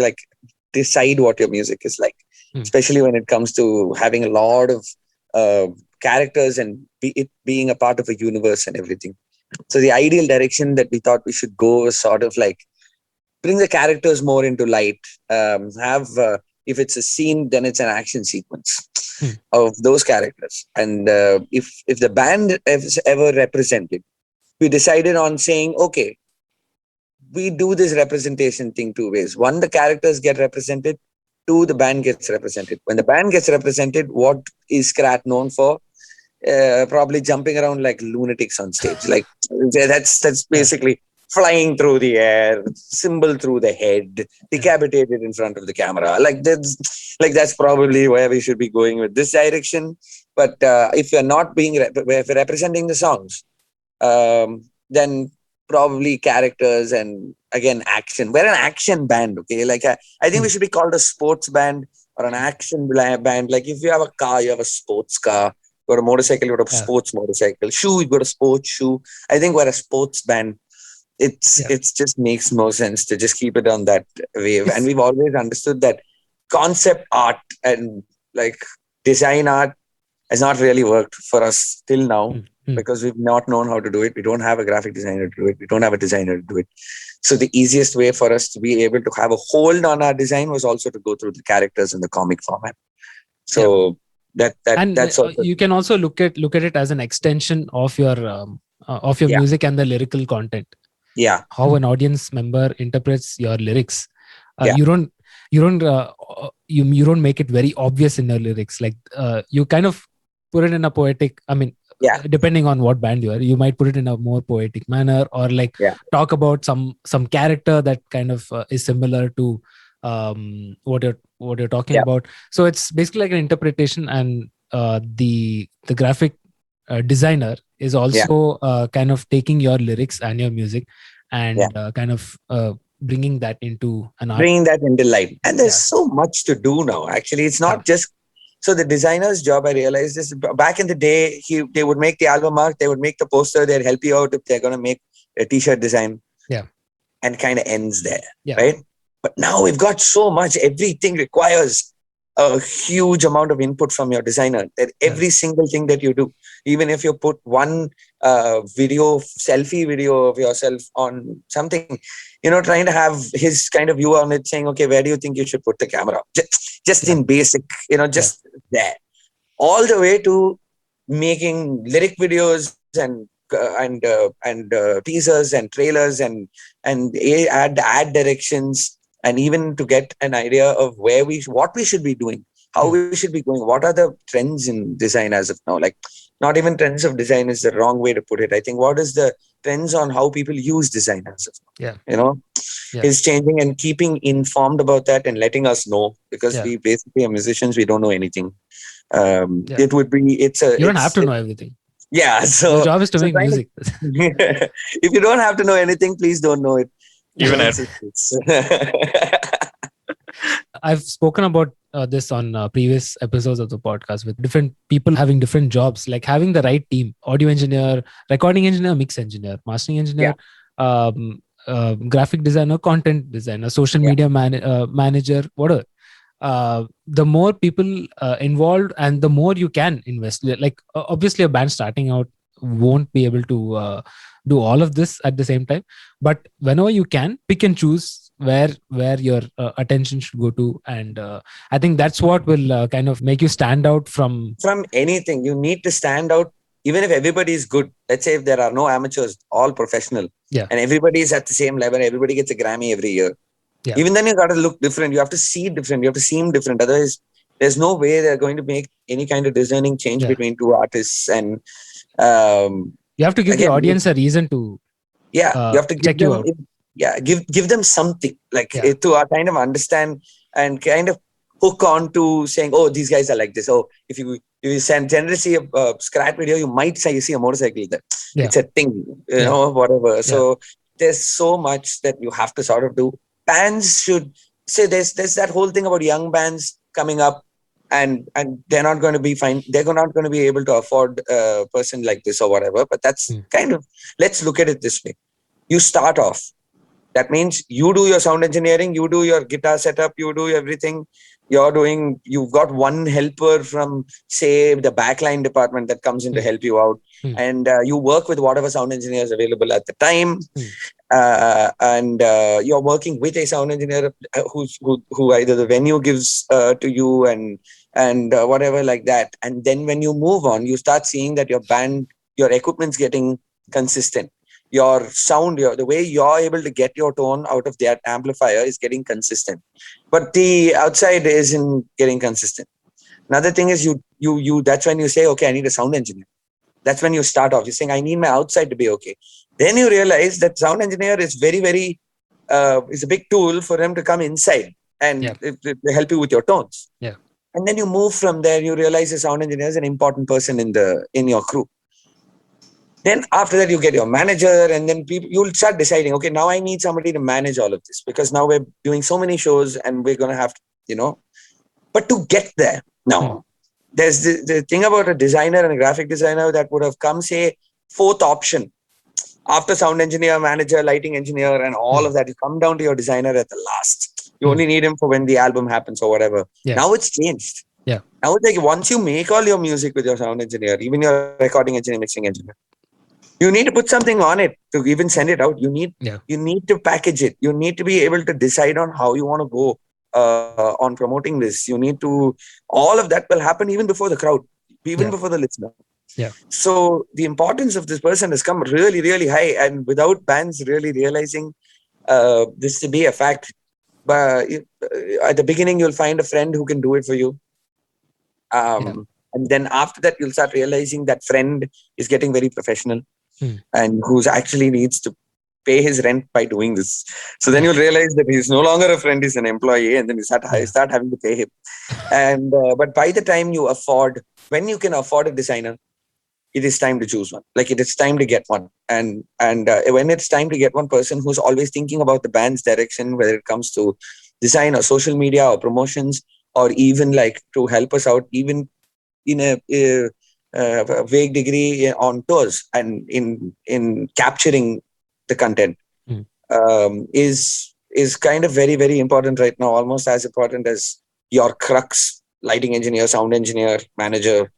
decide what your music is like, especially when it comes to having a lot of characters and it being a part of a universe and everything. So the ideal direction that we thought we should go was sort of like bring the characters more into light, if it's a scene, then it's an action sequence of those characters. And if the band is ever represented, we decided on saying, okay, we do this representation thing two ways. One, the characters get represented. Two, the band gets represented. When the band gets represented, what is Skrat known for? Probably jumping around like lunatics on stage. Like that's basically flying through the air, symbol through the head, decapitated in front of the camera. That's probably where we should be going with this direction. But if you're not if you're representing the songs, then probably characters and again action. We're an action band, okay? I think we should be called a sports band or an action band. Like if you have a car, you have a sports car. You got a motorcycle, you got a sports motorcycle. Shoe, you got a sports shoe. I think we're a sports band. It just makes more sense to just keep it on that wave. And we've always understood that concept art and design art has not really worked for us till now. Because we've not known how to do it. We don't have a graphic designer to do it. We don't have a designer to do it. So the easiest way for us to be able to have a hold on our design was also to go through the characters in the comic format. So that's also, you can also look at it as an extension of your music and the lyrical content. Yeah. How an audience member interprets your lyrics. You don't make it very obvious in your lyrics. You kind of put it in a poetic, Yeah. depending on what band you are, you might put it in a more poetic manner, or like talk about some character that kind of is similar to what you're talking about. So it's basically like an interpretation, and the graphic designer is also kind of taking your lyrics and your music and kind of bringing that into an art. Bringing that into light. And there's so much to do now. Actually, it's not just. So the designer's job, I realized, is back in the day, they would make the album art, they would make the poster, they'd help you out if they're going to make a t-shirt design. Yeah. And kind of ends there. Yeah. Right? But now we've got so much. Everything requires a huge amount of input from your designer. That every single thing that you do, even if you put one selfie video of yourself on something, trying to have his kind of view on it, saying, okay, where do you think you should put the camera? Just in basic, just there. All the way to making lyric videos and teasers and trailers and ad directions, and even to get an idea of what we should be doing, how we should be going, what are the trends in design as of now. Like, not even trends of design is the wrong way to put it. I think what is the trends on how people use design as of now, is changing, and keeping informed about that and letting us know, because we basically are musicians, we don't know anything. It would be, you don't have to know everything. Yeah, so your job is to make music. If you don't have to know anything, please don't know it. Even I've spoken about this on previous episodes of the podcast, with different people having different jobs, like having the right team: audio engineer, recording engineer, mix engineer, mastering engineer, graphic designer, content designer, social media manager, whatever. The more people involved and the more you can invest. Like, obviously a band starting out won't be able to do all of this at the same time, but whenever you can, pick and choose where your attention should go to, and I think that's what will kind of make you stand out from anything. You need to stand out, even if everybody is good. Let's say if there are no amateurs, all professional, and everybody is at the same level, everybody gets a Grammy every year. Even then, you got to look different. You have to see different. You have to seem different. Otherwise, there's no way they're going to make any kind of discerning change between two artists. And you have to give the audience a reason to. You have to give them. Give them something to kind of understand and kind of hook on to saying, oh, these guys are like this. Oh, if you generally see a Skrat video, you might say you see a motorcycle there. It's a thing, whatever. So there's so much that you have to sort of do. Bands should say there's that whole thing about young bands coming up, and they're not going to be fine. They're not going to be able to afford a person like this or whatever. But that's kind of, let's look at it this way. You start off. That means you do your sound engineering, you do your guitar setup, you do everything. You've got one helper from, say, the backline department that comes in to help you out. And you work with whatever sound engineers available at the time. And you're working with a sound engineer who either the venue gives to you and whatever like that. And then when you move on, you start seeing that your equipment's getting consistent. Your sound, the way you're able to get your tone out of that amplifier is getting consistent, but the outside isn't getting consistent. Another thing is you that's when you say, okay, I need a sound engineer. That's when you start off. You're saying, I need my outside to be okay. Then you realize that sound engineer is very, very is a big tool for them to come inside and help you with your tones. Yeah. And then you move from there. You realize the sound engineer is an important person in your crew. Then after that, you get your manager, and then you'll start deciding, okay, now I need somebody to manage all of this, because now we're doing so many shows and we're going to have to, but to get there now, there's the thing about a designer and a graphic designer that would have come, say, fourth option after sound engineer, manager, lighting engineer, and all of that. You come down to your designer at the last. You only need him for when the album happens or whatever. Yeah. Now it's changed. Yeah. Now it's like, once you make all your music with your sound engineer, even your recording engineer, mixing engineer, you need to put something on it to even send it out. You need to package it. You need to be able to decide on how you want to go on promoting this. You need to, all of that will happen even before the crowd, even before the listener. Yeah. So the importance of this person has come really, really high, and without bands really realizing this to be a fact. But at the beginning, you'll find a friend who can do it for you. And then after that, you'll start realizing that friend is getting very professional and who's actually needs to pay his rent by doing this. So then you'll realize that he's no longer a friend, he's an employee, and then you start having to pay him. And but by the time when you can afford a designer, it is time to choose one. Like, it is time to get one. And when it's time to get one person who's always thinking about the band's direction, whether it comes to design or social media or promotions, or even like to help us out, even in a vague degree on tours and in capturing the content, is kind of very, very important right now, almost as important as your crux lighting engineer, sound engineer, manager,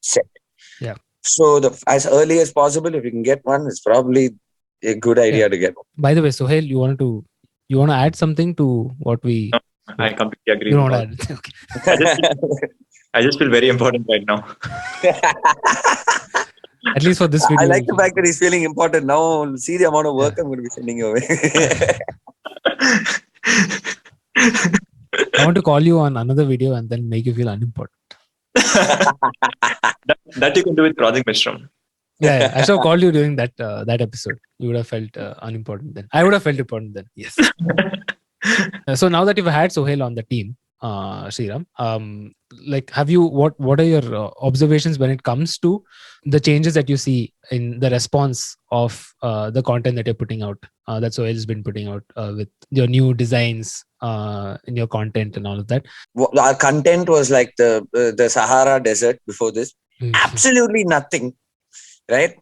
set. Yeah. So as early as possible, if you can get one, it's probably a good idea to get one. By the way, Sohail, you want to add something to what we? No, I completely agree. You with don't all. add. Okay. I just feel very important right now. At least for this video. I like the fact that he's feeling important now. See the amount of work I'm going to be sending you away. I want to call you on another video and then make you feel unimportant. that you can do with Project Mishram. Yeah, I should have called you during that episode. You would have felt unimportant then. I would have felt important then. Yes. So now that you've had Sohail on the team, Sriram, like, have you what are your observations when it comes to the changes that you see in the response of the content that you're putting out, that Sohail has been putting out with your new designs in your content and all of that? Our content was like the Sahara Desert before this. Absolutely nothing, right?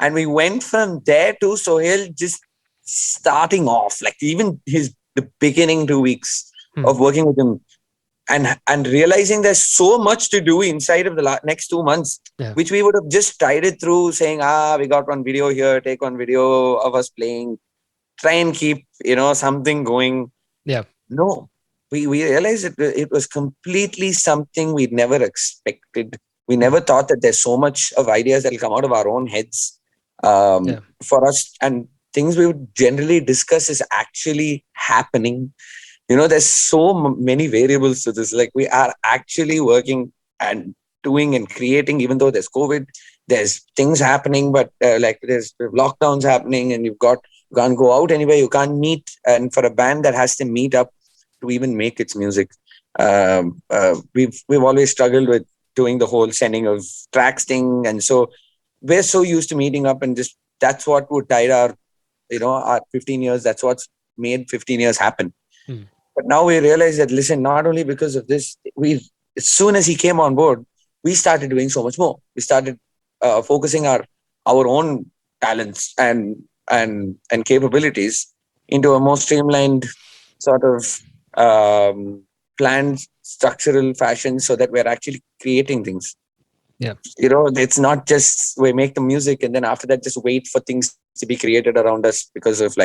And we went from there to Sohail just starting off, like even the beginning 2 weeks of working with him, and realizing there's so much to do inside of the next 2 months, which we would have just tried it through saying, we got one video here, take one video of us playing, try and keep, something going. Yeah. No, we realized it was completely something we'd never expected. We never thought that there's so much of ideas that will come out of our own heads for us, and things we would generally discuss is actually happening. There's so many variables to this. Like, we are actually working and doing and creating, even though there's COVID, there's things happening, but like there's lockdowns happening, and you can't go out anywhere, you can't meet. And for a band that has to meet up to even make its music, we've always struggled with doing the whole sending of tracks thing. And so we're so used to meeting up, and just that's what would tide our 15 years. That's what's made 15 years happen. But now we realize that, listen, not only because of this, as soon as he came on board, we started doing so much more. We started focusing our own talents and capabilities into a more streamlined sort of planned structural fashion, so that we're actually creating things. Yeah. It's not just we make the music and then after that just wait for things to be created around us because of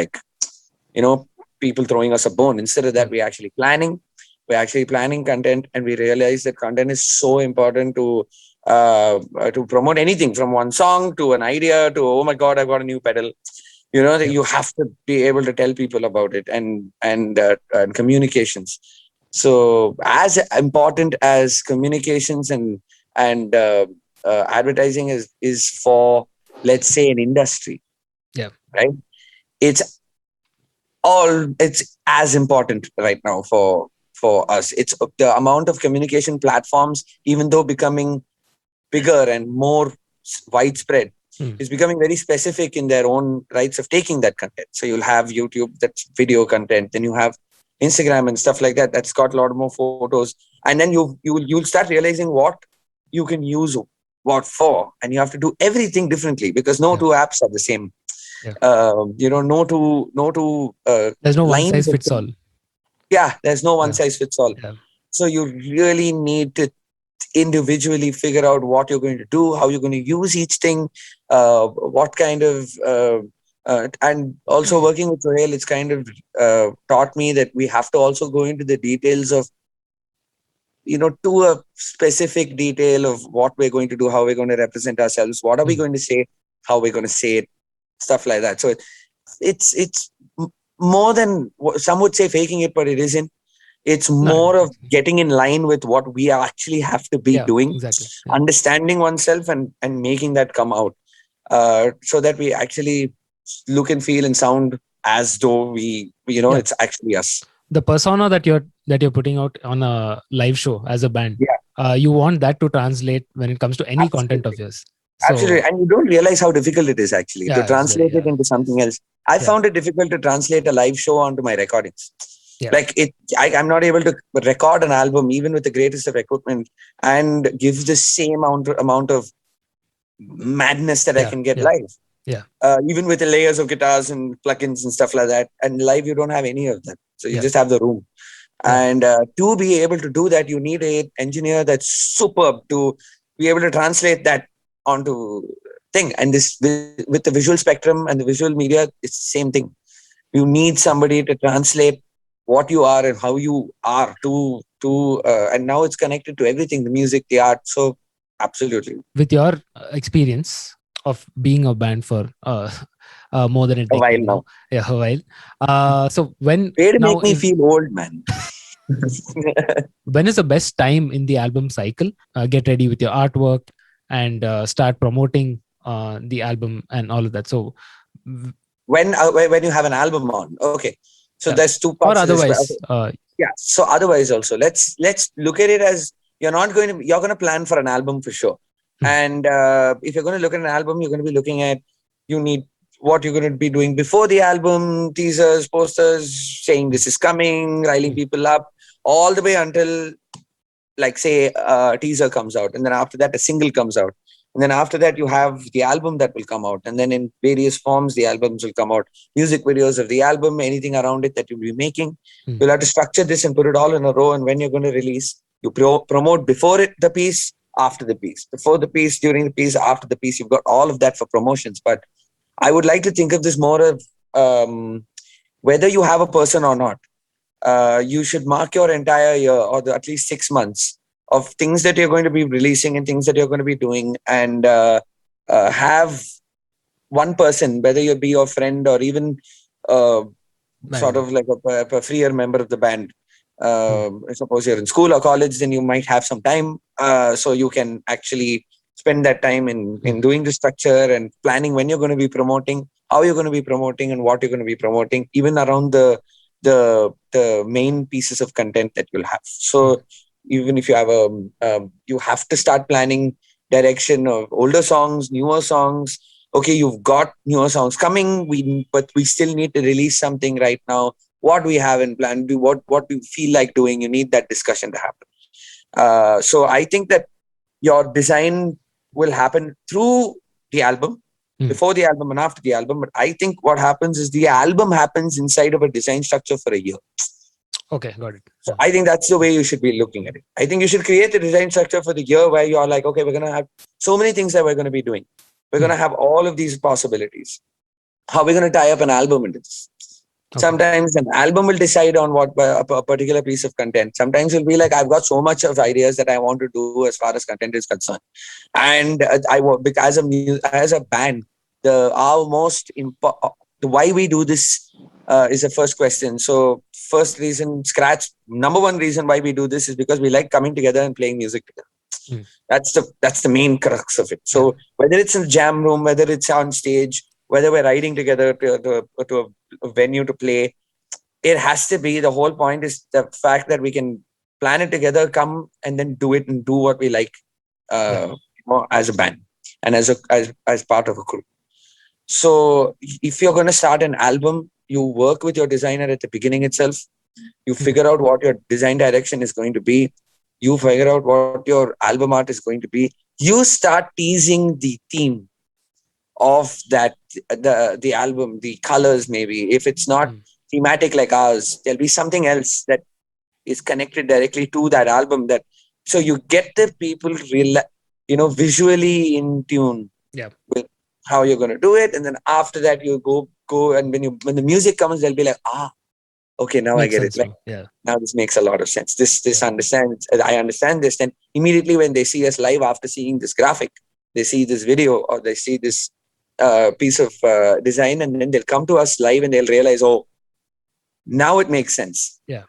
people throwing us a bone. Instead of that, we're actually planning content, and we realize that content is so important to promote anything, from one song to an idea to, oh my God, I've got a new pedal. That you have to be able to tell people about it, and communications. So as important as communications and advertising is for, let's say, an industry. Yeah. Right. It's as important right now for us. It's the amount of communication platforms, even though becoming bigger and more widespread, is becoming very specific in their own rights of taking that content. So you'll have YouTube, that's video content. Then you have Instagram and stuff like that. That's got a lot more photos. And then you'll start realizing what you can use what for, and you have to do everything differently because no two apps are the same. Yeah. There's no one size fits all. Yeah, there's no one size fits all. Yeah. So you really need to individually figure out what you're going to do, how you're going to use each thing, what kind of and also working with Sohail, it's kind of taught me that we have to also go into the details of to a specific detail of what we're going to do, how we're going to represent ourselves, what are we going to say, how we're going to say it, stuff like that. So it's more than, some would say, faking it, but it isn't. It's more of getting in line with what we actually have to be doing, exactly. understanding oneself and making that come out, so that we actually look and feel and sound as though we it's actually us. The persona that you're putting out on a live show as a band, you want that to translate when it comes to any content of yours. So, absolutely. And you don't realize how difficult it is actually to translate it into something else. I found it difficult to translate a live show onto my recordings. Like I'm not able to record an album even with the greatest of equipment and give the same amount of madness that I can get live. Even with the layers of guitars and plugins and stuff like that. And live, you don't have any of that. So you just have the room. And to be able to do that, you need an engineer that's superb to be able to translate that onto thing. And this with the visual spectrum and the visual media, it's the same thing. You need somebody to translate what you are and how you are to and now it's connected to everything, the music, the art. So absolutely. With your experience of being a band for more than a decade while now. A while. So when make me feel old, man. When is the best time in the album cycle? Get ready with your artwork and start promoting the album and all of that. So when you have an album on, okay. So there's two parts. Or otherwise, So otherwise also, let's look at it as you're going to plan for an album for sure. And if you're going to look at an album, you're going to be looking at, you need what you're going to be doing before the album, teasers, posters, saying this is coming, riling people up, all the way until, like, say, a teaser comes out. And then after that, a single comes out. And then after that, you have the album that will come out. And then in various forms, the albums will come out. Music videos of the album, anything around it that you'll be making. You'll have to structure this and put it all in a row. And when you're going to release, you promote before the piece, after the piece. Before the piece, during the piece, after the piece. You've got all of that for promotions. But I would like to think of this more of whether you have a person or not. You should mark your entire year or at least 6 months of things that you're going to be releasing and things that you're going to be doing, and have one person, whether you be your friend or even sort of like a freer member of the band. Suppose you're in school or college, then you might have some time, so you can actually spend that time in doing the structure and planning when you're going to be promoting, how you're going to be promoting, and what you're going to be promoting, even around the main pieces of content that you'll have. So even if you have you have to start planning direction of older songs, newer songs. Okay, you've got newer songs coming, but we still need to release something right now. What we have in plan, what we feel like doing, you need that discussion to happen. So I think that your design will happen through the album, before the album and after the album. But I think what happens is the album happens inside of a design structure for a year. Okay, got it. So I think that's the way you should be looking at it. I think you should create a design structure for the year where you're like, okay, we're going to have so many things that we're going to be doing. We're going to have all of these possibilities. How are we going to tie up an album into this? Okay. Sometimes an album will decide on what a particular piece of content. Sometimes it'll be like, I've got so much of ideas that I want to do as far as content is concerned. And as a band, why we do this is the first question. So first reason, Skrat's number one reason why we do this is because we like coming together and playing music together. That's the main crux of it. So whether it's in the jam room, whether it's on stage, whether we're riding together to a venue to play, it has to be, the whole point is the fact that we can plan it together, come and then do it and do what we like as a band and as part of a crew. So if you're going to start an album, you work with your designer at the beginning itself. You figure out what your design direction is going to be. You figure out what your album art is going to be. You start teasing the theme of that, the album, the colors maybe. If it's not thematic like ours, there'll be something else that is connected directly to that album. So you get the people visually in tune with how you're going to do it. And then after that, you go and when the music comes, they'll be like, okay, now makes I get sense, it. Now this makes a lot of sense. I understand this. Then immediately when they see us live after seeing this graphic, they see this video or they see this piece of design, and then they'll come to us live and they'll realize, oh, now it makes sense. Yeah.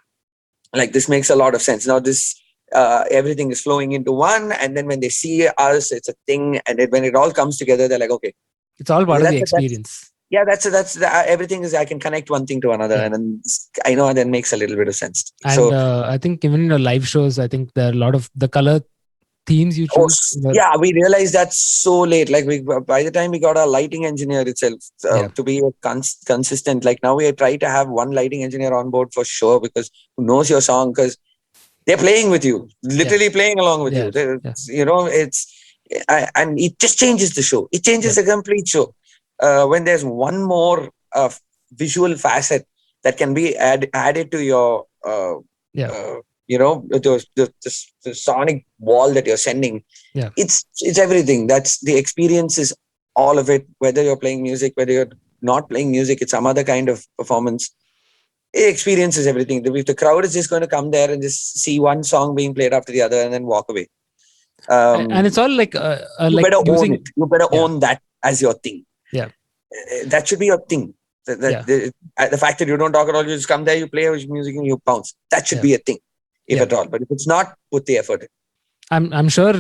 like this makes a lot of sense. Now this everything is flowing into one, and then when they see us, it's a thing, and when it all comes together, they're like, okay, it's all part of the experience. Everything is, I can connect one thing to another, and then I know that makes a little bit of sense. And so I think even in the live shows, I think there are a lot of the color themes you choose. We realized that so late. Like by the time we got our lighting engineer itself to be consistent. Like now we try to have one lighting engineer on board for sure, because who knows your song, because they're playing with you, literally playing along with you. You know, and it just changes the show. It changes the complete show. When there's one more visual facet that can be added to your the sonic wall that you're sending, it's everything. That's the experience, is all of it, whether you're playing music, whether you're not playing music, it's some other kind of performance. Experience is everything. If the crowd is just going to come there and just see one song being played after the other and then walk away, and it's all like you better own it. You better own that as your thing. That should be your thing. The fact that you don't talk at all, you just come there, you play music and you bounce. That should be a thing, if at all. But if it's not, put the effort in. I'm sure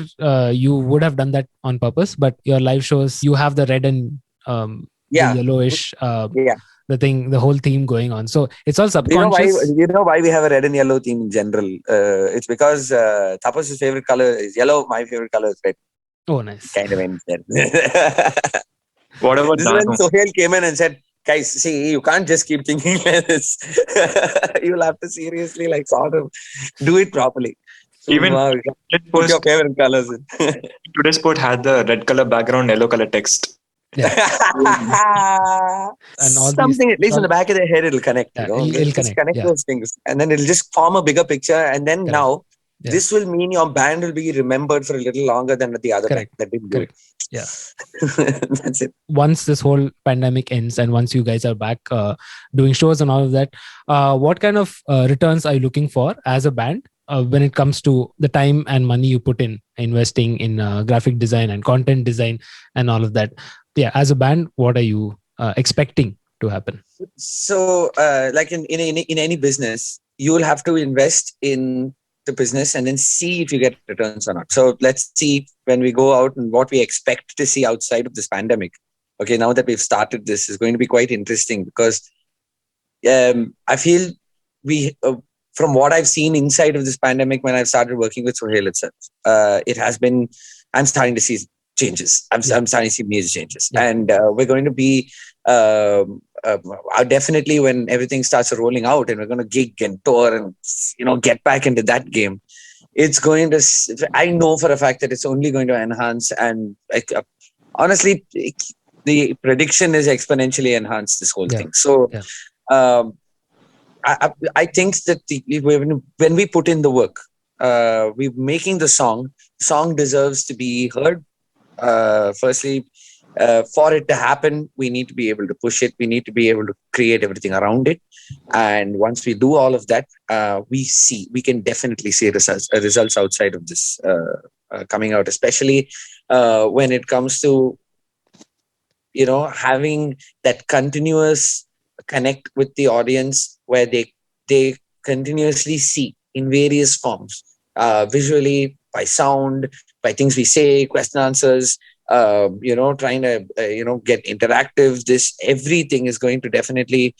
you would have done that on purpose, but your live shows, you have the red and the yellowish the whole theme going on. So it's all subconscious. You know why we have a red and yellow theme in general? It's because Tapas's favorite color is yellow. My favorite color is red. Oh, nice. Kind of ends there. What about this is when Sohail came in and said, guys, see, you can't just keep thinking like this. You'll have to seriously sort of do it properly. So, even put your favorite colors in. Today's post had the red color background, yellow color text. And all something, at least in the back of their head, it'll connect. It'll connect those things. And then it'll just form a bigger picture. And then now, this will mean your band will be remembered for a little longer than the other band that didn't do it. Yeah. That's it. Once this whole pandemic ends and once you guys are back doing shows and all of that, what kind of returns are you looking for as a band when it comes to the time and money you put in investing in graphic design and content design and all of that? Yeah, as a band, what are you expecting to happen? So, like in any business, you will have to invest in the business and then see if you get returns or not. So let's see when we go out and what we expect to see outside of this pandemic. Okay, now that we've started, this is going to be quite interesting, because I feel from what I've seen inside of this pandemic, when I've started working with Sohail itself, it has been, I'm starting to see changes. I'm starting to see major changes. And we're going to be definitely, when everything starts rolling out and we're going to gig and tour and get back into that game, it's going to, I know for a fact that it's only going to enhance, and honestly the prediction is exponentially enhance this whole thing. So I think that when we put in the work, we're making the song deserves to be heard. Firstly, for it to happen, we need to be able to push it. We need to be able to create everything around it. And once we do all of that, we can definitely see results outside of this coming out, especially when it comes to, having that continuous connect with the audience, where they continuously see in various forms, visually, by sound, by things we say, question answers, trying to, get interactive. This, everything is going to definitely,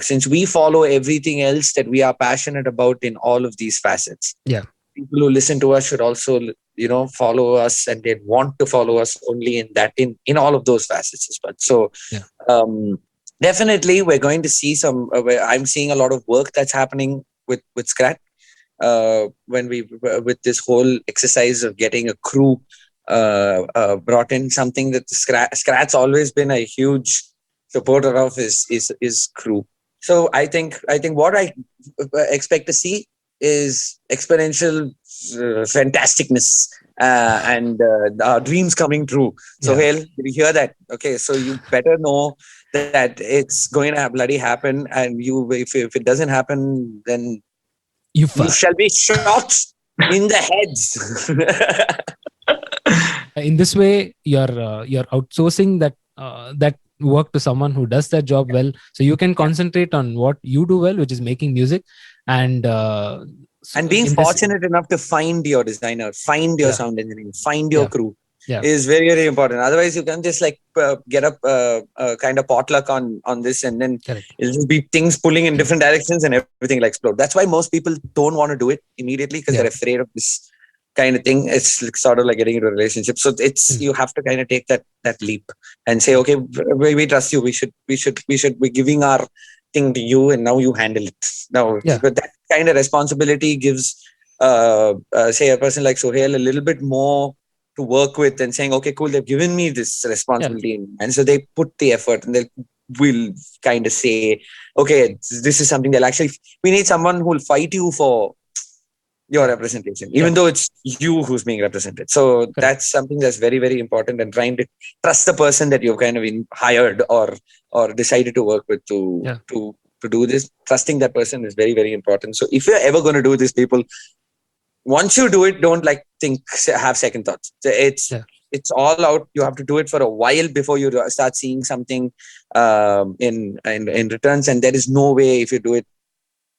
since we follow everything else that we are passionate about in all of these facets. Yeah. People who listen to us should also, follow us, and they want to follow us only in all of those facets as well. So, definitely we're going to see I'm seeing a lot of work that's happening with Skrat. When with this whole exercise of getting a crew brought in, something that Skrat's always been a huge supporter of is crew. So I think what I expect to see is exponential fantasticness and our dreams coming true. So Sohail, did you hear that? Okay, so you better know that it's going to bloody happen, and if it doesn't happen, then you shall be shot in the heads. In this way, you're outsourcing that work to someone who does that job well, so you can concentrate on what you do well, which is making music, And being fortunate enough to find your designer, find your sound engineer, find your crew is very, very important. Otherwise, you can just like get up kind of potluck on this, and then it'll just be things pulling in different directions and everything will explode. That's why most people don't want to do it immediately, because they're afraid of this kind of thing. It's sort of like getting into a relationship. So it's you have to kind of take that leap and say, okay, we trust you. We should be giving our thing to you, and now you handle it. Now, but that kind of responsibility gives, say, a person like Sohail a little bit more to work with, and saying, okay, cool, they've given me this responsibility, and so they put the effort, and they will kind of say, okay, this is something they'll actually. We need someone who will fight you for your representation, even though it's you who's being represented. So that's something that's very, very important, and trying to trust the person that you've kind of hired or decided to work with to do this. Trusting that person is very, very important. So if you're ever going to do this, people, once you do it, don't have second thoughts. It's all out. You have to do it for a while before you start seeing something in returns, and there is no way, if you do it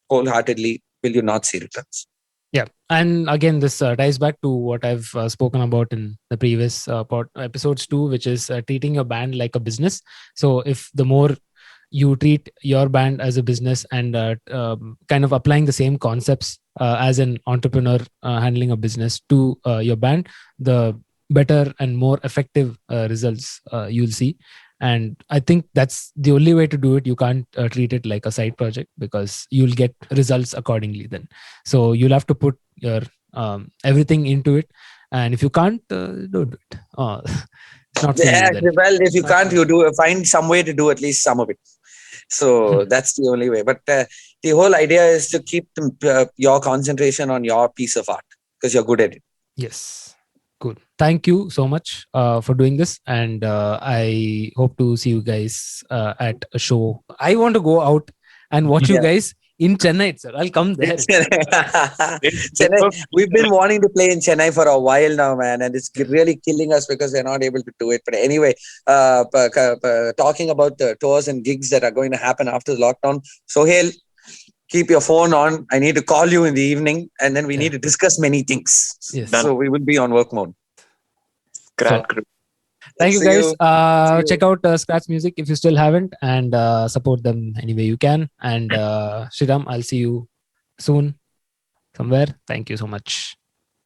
wholeheartedly, will you not see returns. Yeah. And again, this ties back to what I've spoken about in the previous episodes too, which is treating your band like a business. So if the more you treat your band as a business, and kind of applying the same concepts as an entrepreneur handling a business to your band, the better and more effective results you'll see. And I think that's the only way to do it. You can't treat it like a side project, because you'll get results accordingly then. So you'll have to put your everything into it. And if you can't, don't do it. It's not for you then. Well, if you can't, you find some way to do at least some of it. So that's the only way. But the whole idea is to keep your concentration on your piece of art, because you're good at it. Yes. Cool. Thank you so much for doing this. And I hope to see you guys at a show. I want to go out and watch you guys in Chennai, sir. I'll come there. Chennai, we've been wanting to play in Chennai for a while now, man. And it's really killing us because we're not able to do it. But anyway, talking about the tours and gigs that are going to happen after the lockdown. Sohail, keep your phone on. I need to call you in the evening, and then we need to discuss many things. Yes. So we will be on work mode. Thank you, guys. Check out Skrat's music if you still haven't, and support them any way you can. And Sriram, I'll see you soon somewhere. Thank you so much.